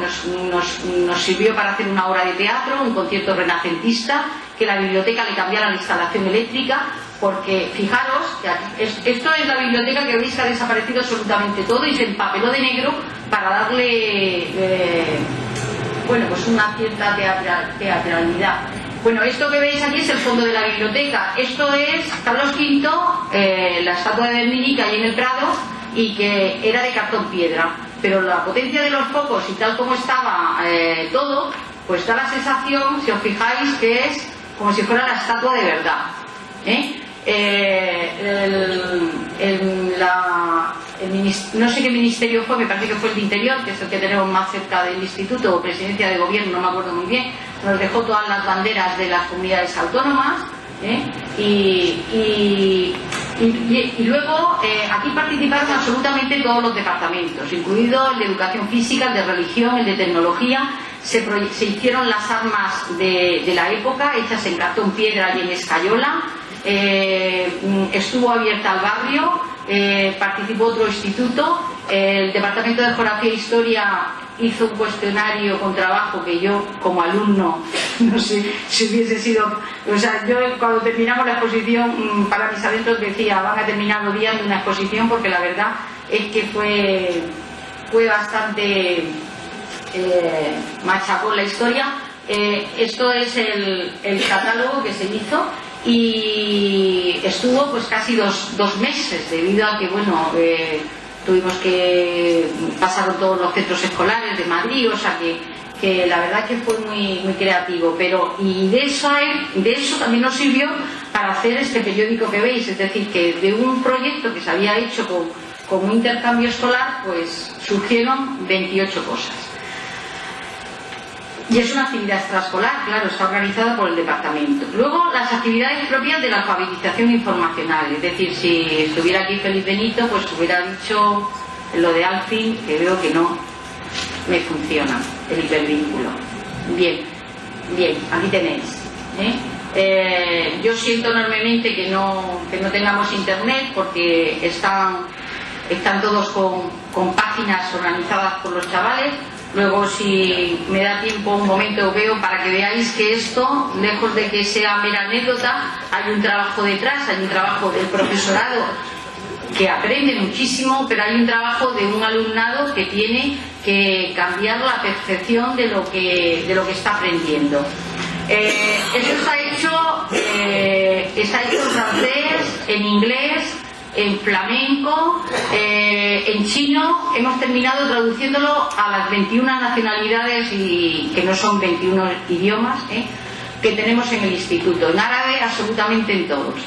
nos sirvió para hacer una obra de teatro, un concierto renacentista, que la biblioteca le cambiara la instalación eléctrica, porque fijaros que esto es la biblioteca que veis que ha desaparecido absolutamente todo y se empapeló de negro para darle bueno, pues una cierta teatralidad. Bueno, esto que veis aquí es el fondo de la biblioteca. Esto es Carlos V, la estatua de Bernini que hay en el Prado, y que era de cartón piedra, pero la potencia de los focos y tal como estaba todo, pues da la sensación, si os fijáis, que es como si fuera la estatua de verdad. No sé qué ministerio fue, me parece que fue el de Interior, que es el que tenemos más cerca del instituto, o presidencia de gobierno, no me acuerdo muy bien, nos dejó todas las banderas de las comunidades autónomas, y luego aquí participaron absolutamente todos los departamentos, incluido el de educación física, el de religión, el de tecnología. Se hicieron las armas de la época, hechas en cartón piedra y en escayola. Estuvo abierta al barrio, participó otro instituto, el departamento de geografía e historia hizo un cuestionario con trabajo que yo como alumno, no sé si hubiese sido, o sea, yo cuando terminamos la exposición para mis adentros decía, van a terminar odiando una exposición, porque la verdad es que fue bastante machacón la historia. Esto es el catálogo que se hizo, y estuvo pues casi dos meses, debido a que bueno, tuvimos que pasaron todos los centros escolares de Madrid, o sea que que la verdad que fue muy creativo, y de eso también nos sirvió para hacer este periódico que veis. Es decir, que de un proyecto que se había hecho como un intercambio escolar, pues surgieron 28 cosas. Y es una actividad extraescolar, claro, está organizada por el departamento. Luego, las actividades propias de la alfabetización informacional. Es decir, si estuviera aquí Félix Benito, pues hubiera dicho lo de Alfin, que veo que no me funciona el hipervínculo. Bien, aquí tenéis. Yo siento enormemente que no tengamos internet, porque están todos con páginas organizadas por los chavales. Luego, si me da tiempo, un momento veo para que veáis que esto, lejos de que sea mera anécdota, hay un trabajo detrás, hay un trabajo del profesorado que aprende muchísimo, pero hay un trabajo de un alumnado que tiene que cambiar la percepción de lo que está aprendiendo. Eso está hecho en francés, en inglés, en flamenco, en chino. Hemos terminado traduciéndolo a las 21 nacionalidades, y que no son 21 idiomas, que tenemos en el instituto. En árabe, absolutamente en todos.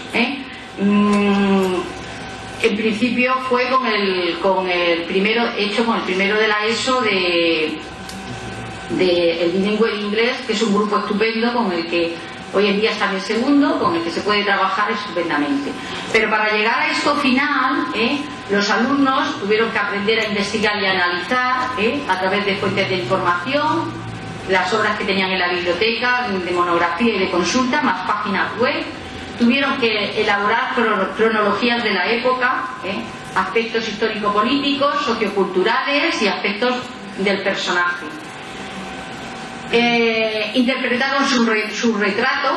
En principio fue con el primero de la ESO de el bilingüe de inglés, que es un grupo estupendo con el que hoy en día está en el segundo, con el que se puede trabajar estupendamente. Pero para llegar a esto final, los alumnos tuvieron que aprender a investigar y a analizar a través de fuentes de información, las obras que tenían en la biblioteca, de monografía y de consulta, más páginas web. Tuvieron que elaborar cronologías de la época, aspectos histórico-políticos, socioculturales y aspectos del personaje. Interpretaron su retrato.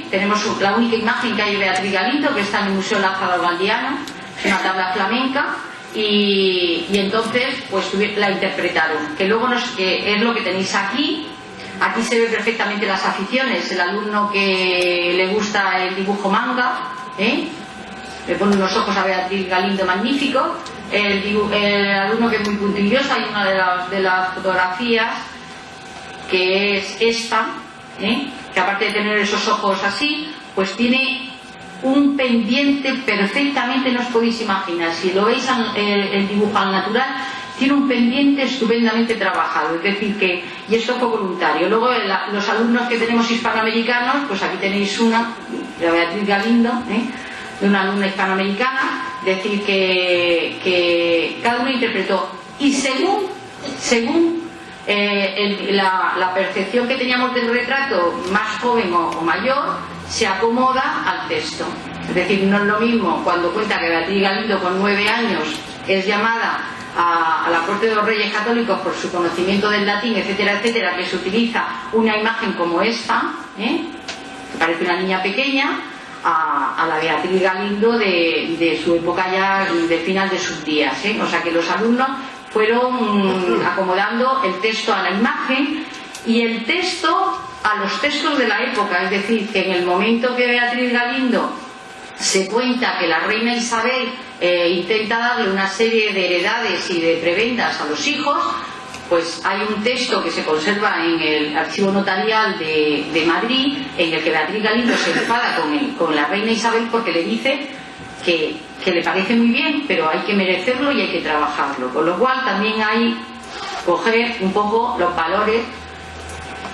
Tenemos la única imagen que hay de Beatriz Galindo, que está en el Museo Lázaro Galdiano, es una tabla flamenca, y entonces pues la interpretaron, que luego que es lo que tenéis aquí. Aquí se ve perfectamente las aficiones. El alumno que le gusta el dibujo manga, le pone unos ojos a Beatriz Galindo magnífico. El alumno que es muy puntilloso, hay una de las fotografías que es esta, que aparte de tener esos ojos así, pues tiene un pendiente perfectamente, no os podéis imaginar. Si lo veis el dibujo al natural, tiene un pendiente estupendamente trabajado. Es decir que, y esto fue voluntario. Luego los alumnos que tenemos hispanoamericanos, pues aquí tenéis una de Beatriz Galindo, de una alumna hispanoamericana. Es decir que cada uno interpretó, y según la percepción que teníamos del retrato, más joven o mayor, se acomoda al texto. Es decir, no es lo mismo cuando cuenta que Beatriz Galindo con 9 años es llamada a la corte de los Reyes Católicos por su conocimiento del latín, etcétera, etcétera, que se utiliza una imagen como esta, que parece una niña pequeña, a la Beatriz Galindo de su época ya, de final de sus días. O sea que los alumnos fueron acomodando el texto a la imagen y el texto a los textos de la época. Es decir, que en el momento que Beatriz Galindo se cuenta que la reina Isabel intenta darle una serie de heredades y de prebendas a los hijos, pues hay un texto que se conserva en el archivo notarial de Madrid, en el que Beatriz Galindo se enfada con la reina Isabel porque le dice que le parece muy bien, pero hay que merecerlo y hay que trabajarlo. Con lo cual también hay coger un poco los valores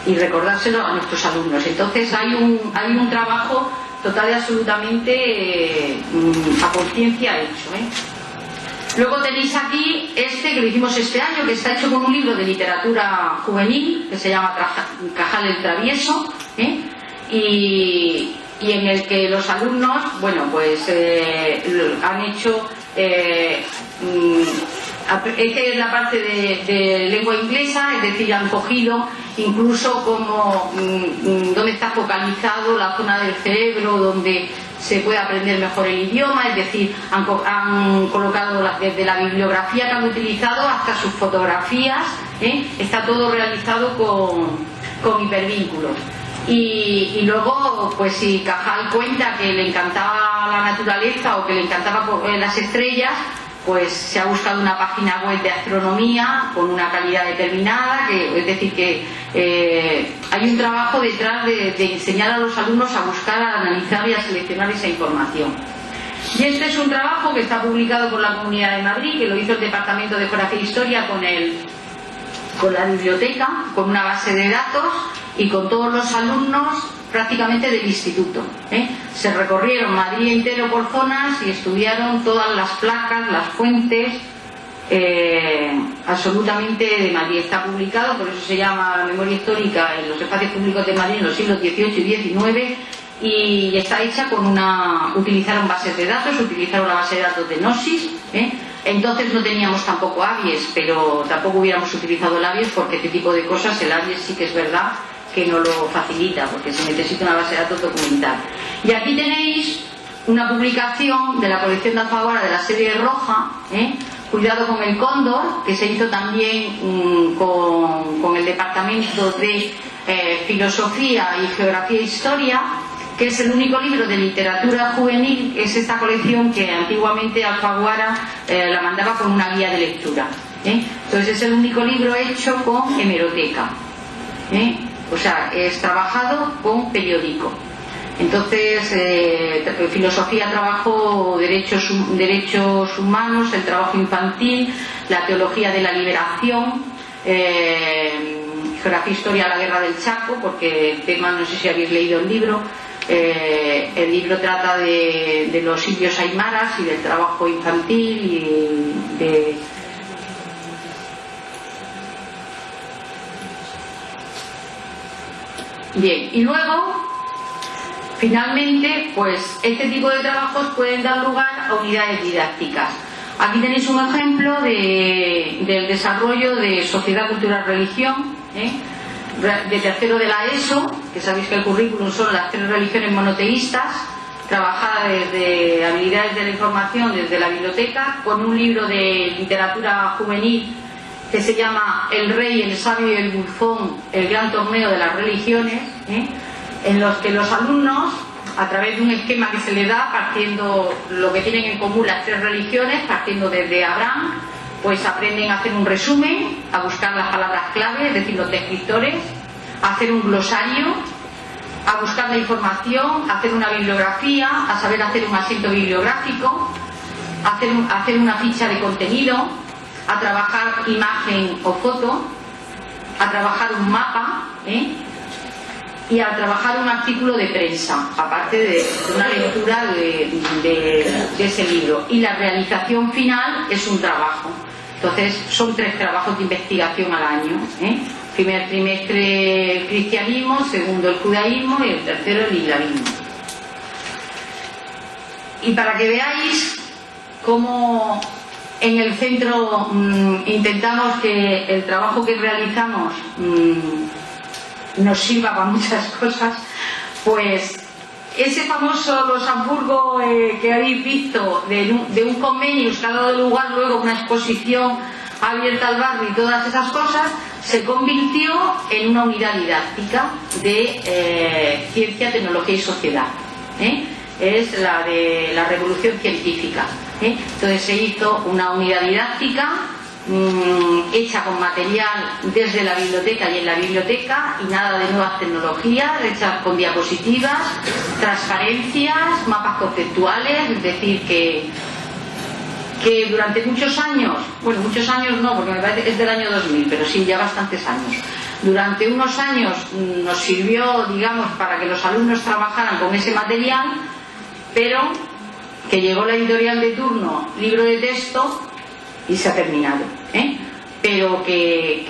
y recordárselo a nuestros alumnos. Entonces hay un trabajo total y absolutamente a conciencia hecho. Luego tenéis aquí que lo hicimos este año, que está hecho con un libro de literatura juvenil que se llama Cajal el Travieso, y en el que los alumnos, bueno, pues han hecho esta es la parte de lengua inglesa, es decir, han cogido incluso como dónde está focalizado la zona del cerebro donde se puede aprender mejor el idioma. Es decir, han colocado desde la bibliografía que han utilizado hasta sus fotografías, está todo realizado con hipervínculos. Y luego, pues si Cajal cuenta que le encantaba la naturaleza o que le encantaba las estrellas, pues se ha buscado una página web de astronomía con una calidad determinada, es decir, que hay un trabajo detrás de enseñar a los alumnos a buscar, a analizar y a seleccionar esa información. Y este es un trabajo que está publicado por la Comunidad de Madrid, que lo hizo el Departamento de Geografía e Historia con la biblioteca, con una base de datos y con todos los alumnos prácticamente del instituto. Se recorrieron Madrid entero por zonas y estudiaron todas las placas, las fuentes, absolutamente de Madrid. Está publicado, por eso se llama la memoria histórica en los espacios públicos de Madrid en los siglos XVIII y XIX, y está hecha con utilizaron bases de datos, utilizaron la base de datos de Gnosis. Entonces no teníamos tampoco AVIES, pero tampoco hubiéramos utilizado el AVIES porque este tipo de cosas, el AVIES sí que es verdad que no lo facilita, porque se necesita una base de datos documental. Y aquí tenéis una publicación de la colección de Alfaguara de la serie roja, Cuidado con el cóndor, que se hizo también con el Departamento de Filosofía y Geografía e Historia, que es el único libro de literatura juvenil. Es esta colección que antiguamente Alfaguara la mandaba con una guía de lectura. Entonces es el único libro hecho con hemeroteca. O sea, es trabajado con periódico. Entonces, filosofía trabajó derechos humanos, el trabajo infantil, la teología de la liberación, geografía e historia, la guerra del Chaco, porque el tema, no sé si habéis leído el libro trata de los indios aymaras y del trabajo infantil y de... Bien, y luego, finalmente, pues este tipo de trabajos pueden dar lugar a unidades didácticas. Aquí tenéis un ejemplo del desarrollo de Sociedad, Cultura, Religión, de tercero de la ESO, que sabéis que el currículum son las 3 religiones monoteístas, trabajada desde habilidades de la información, desde la biblioteca, con un libro de literatura juvenil que se llama El Rey, el Sabio y el Bufón, el gran torneo de las religiones, en los que los alumnos, a través de un esquema que se les da, partiendo lo que tienen en común las 3 religiones, partiendo desde Abraham, pues aprenden a hacer un resumen, a buscar las palabras clave, es decir, los descriptores, a hacer un glosario, a buscar la información, a hacer una bibliografía, a saber hacer un asiento bibliográfico, a hacer una ficha de contenido, a trabajar imagen o foto, a trabajar un mapa, y a trabajar un artículo de prensa, aparte de una lectura de ese libro. Y la realización final es un trabajo. Entonces son 3 trabajos de investigación al año. Primer trimestre el cristianismo, segundo el judaísmo y el tercero el islamismo. Y para que veáis cómo en el centro intentamos que el trabajo que realizamos nos sirva para muchas cosas, pues ese famoso Los Hamburgo que habéis visto de un convenio que ha dado lugar luego a una exposición abierta al barrio y todas esas cosas, se convirtió en una unidad didáctica de ciencia, tecnología y sociedad. Es la de la revolución científica. Entonces se hizo una unidad didáctica hecha con material desde la biblioteca y en la biblioteca, y nada de nuevas tecnologías, hecha con diapositivas, transparencias, mapas conceptuales. Es decir, que durante muchos años, bueno, muchos años no, porque me parece que es del año 2000, pero sí, ya bastantes años, durante unos años nos sirvió, digamos, para que los alumnos trabajaran con ese material, pero que llegó la editorial de turno, libro de texto, y se ha terminado. Pero que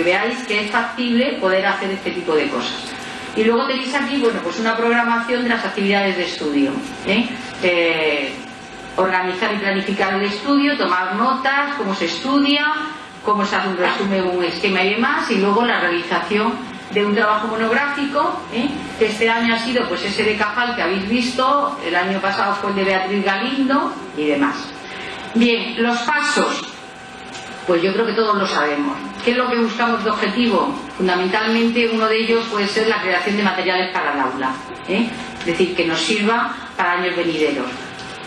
veáis que es factible poder hacer este tipo de cosas. Y luego tenéis aquí, bueno, pues una programación de las actividades de estudio. Organizar y planificar el estudio, tomar notas, cómo se estudia, cómo se hace un resumen, un esquema y demás, y luego la realización de un trabajo monográfico, que este año ha sido pues ese de Cajal que habéis visto, el año pasado fue el de Beatriz Galindo y demás. Bien, los pasos, pues yo creo que todos lo sabemos. ¿Qué es lo que buscamos de objetivo? Fundamentalmente uno de ellos puede ser la creación de materiales para el aula, es decir, que nos sirva para años venideros.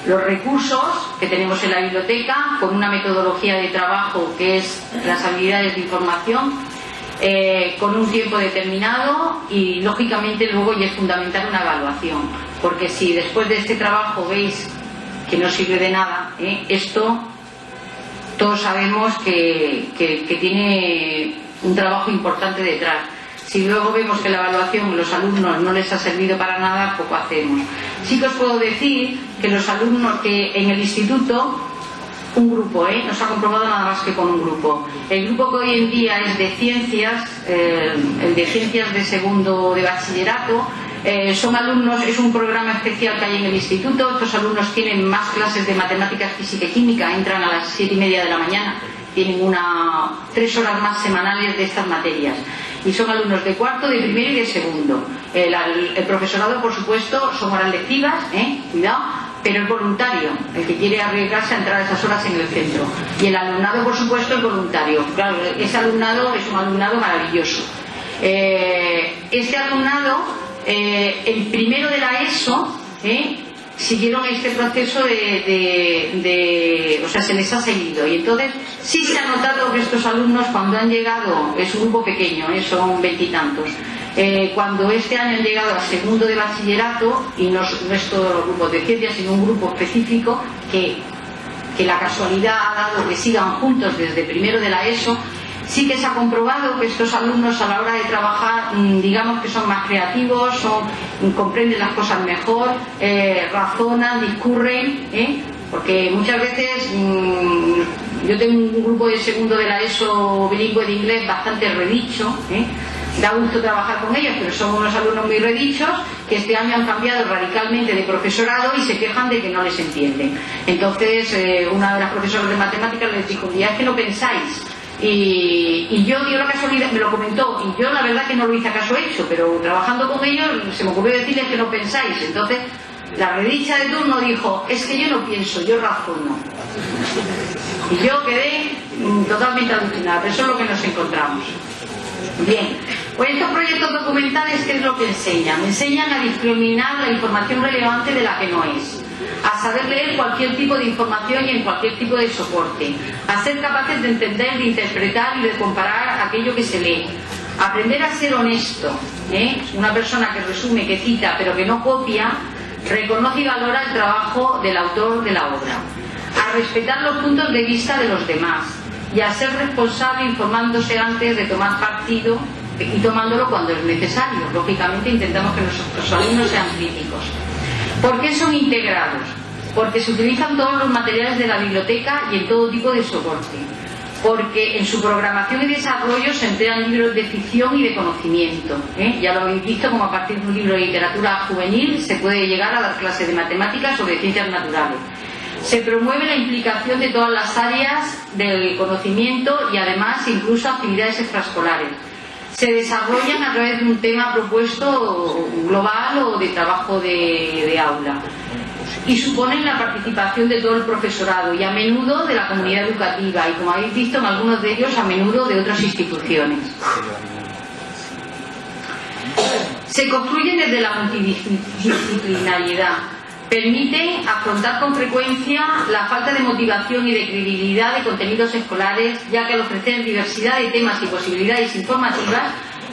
los recursos que tenemos en la biblioteca, con una metodología de trabajo que es las habilidades de información, con un tiempo determinado y lógicamente luego ya es fundamental una evaluación, porque si después de este trabajo veis que no sirve de nada, esto todos sabemos que tiene un trabajo importante detrás. Si luego vemos que la evaluación a los alumnos no les ha servido para nada, poco hacemos. Sí que os puedo decir que los alumnos que en el instituto, un grupo, no se ha comprobado nada más que con un grupo. El grupo que hoy en día es de ciencias, el de ciencias de segundo de bachillerato, son alumnos, es un programa especial que hay en el instituto. Estos alumnos tienen más clases de matemáticas, física y química, entran a las 7:30 de la mañana, tienen 3 horas más semanales de estas materias. Y son alumnos de cuarto, de primero y de segundo. El profesorado, por supuesto, son horas lectivas, cuidado, pero es voluntario, el que quiere arriesgarse a entrar a esas horas en el centro. Y el alumnado, por supuesto, es voluntario. Claro, ese alumnado es un alumnado maravilloso. Este alumnado, el primero de la ESO, siguieron este proceso o sea, se les ha seguido, y entonces sí se ha notado que estos alumnos, cuando han llegado, es un grupo pequeño, son 20 y tantos, cuando este año han llegado a segundo de bachillerato, y no es todos los grupos de ciencias, sino un grupo específico que la casualidad ha dado que sigan juntos desde primero de la ESO, sí que se ha comprobado que estos alumnos a la hora de trabajar, digamos que son más creativos, comprenden las cosas mejor, razonan, discurren, porque muchas veces yo tengo un grupo de segundo de la ESO bilingüe de inglés bastante redicho, da gusto trabajar con ellos, pero son unos alumnos muy redichos que este año han cambiado radicalmente de profesorado y se quejan de que no les entienden. Entonces una de las profesoras de matemáticas les dijo: ya es que no pensáis. Y yo dio la casualidad, me lo comentó, y yo la verdad que no lo hice caso hecho, pero trabajando con ellos se me ocurrió decirles que no pensáis. Entonces la redicha de turno dijo: es que yo no pienso, yo razono. Y yo quedé totalmente alucinada, pero eso es lo que nos encontramos. Bien, pues estos proyectos documentales, ¿qué es lo que enseñan? Enseñan a discriminar la información relevante de la que no es, a saber leer cualquier tipo de información y en cualquier tipo de soporte, a ser capaces de entender, de interpretar y de comparar aquello que se lee, aprender a ser honesto, una persona que resume, que cita, pero que no copia, reconoce y valora el trabajo del autor de la obra, a respetar los puntos de vista de los demás y a ser responsable informándose antes de tomar partido y tomándolo cuando es necesario. Lógicamente intentamos que nuestros alumnos sean críticos. ¿Por qué son integrados? Porque se utilizan todos los materiales de la biblioteca y en todo tipo de soporte. Porque en su programación y desarrollo se emplean libros de ficción y de conocimiento. Ya lo habéis visto, como a partir de un libro de literatura juvenil se puede llegar a dar clases de matemáticas o de ciencias naturales. Se promueve la implicación de todas las áreas del conocimiento y además incluso actividades extraescolares. Se desarrollan a través de un tema propuesto global o de trabajo de aula, y suponen la participación de todo el profesorado y a menudo de la comunidad educativa, y como habéis visto en algunos de ellos a menudo de otras instituciones. Se construyen desde la multidisciplinariedad. Permite afrontar con frecuencia la falta de motivación y de credibilidad de contenidos escolares, ya que al ofrecer diversidad de temas y posibilidades informativas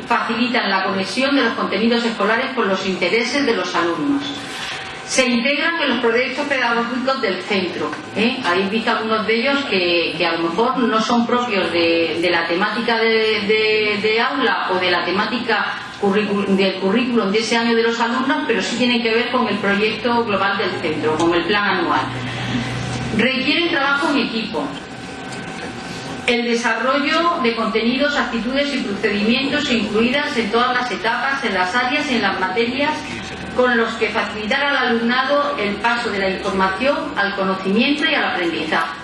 facilitan la conexión de los contenidos escolares con los intereses de los alumnos. Se integran en los proyectos pedagógicos del centro. Habéis visto algunos de ellos que a lo mejor no son propios de la temática de aula o de la temática del currículum de ese año de los alumnos, pero sí tienen que ver con el proyecto global del centro, con el plan anual. Requieren trabajo en equipo, el desarrollo de contenidos, actitudes y procedimientos incluidas en todas las etapas, en las áreas y en las materias, con los que facilitar al alumnado el paso de la información al conocimiento y al aprendizaje.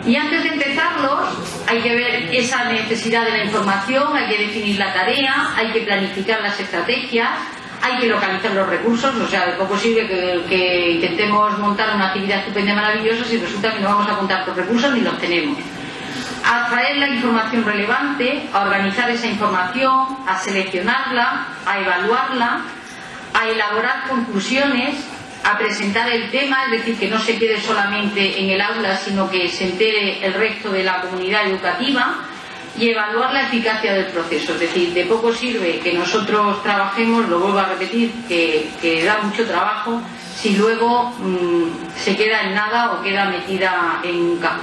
Y antes de empezarlos hay que ver esa necesidad de la información, hay que definir la tarea, hay que planificar las estrategias, hay que localizar los recursos. O sea, ¿cómo sirve que intentemos montar una actividad estupenda y maravillosa si resulta que no vamos a contar con recursos ni los tenemos? A traer la información relevante, a organizar esa información, a seleccionarla, a evaluarla, a elaborar conclusiones, a presentar el tema, es decir, que no se quede solamente en el aula, sino que se entere el resto de la comunidad educativa, y evaluar la eficacia del proceso. Es decir, de poco sirve que nosotros trabajemos, lo vuelvo a repetir, que da mucho trabajo, si luego se queda en nada o queda metida en un cajón.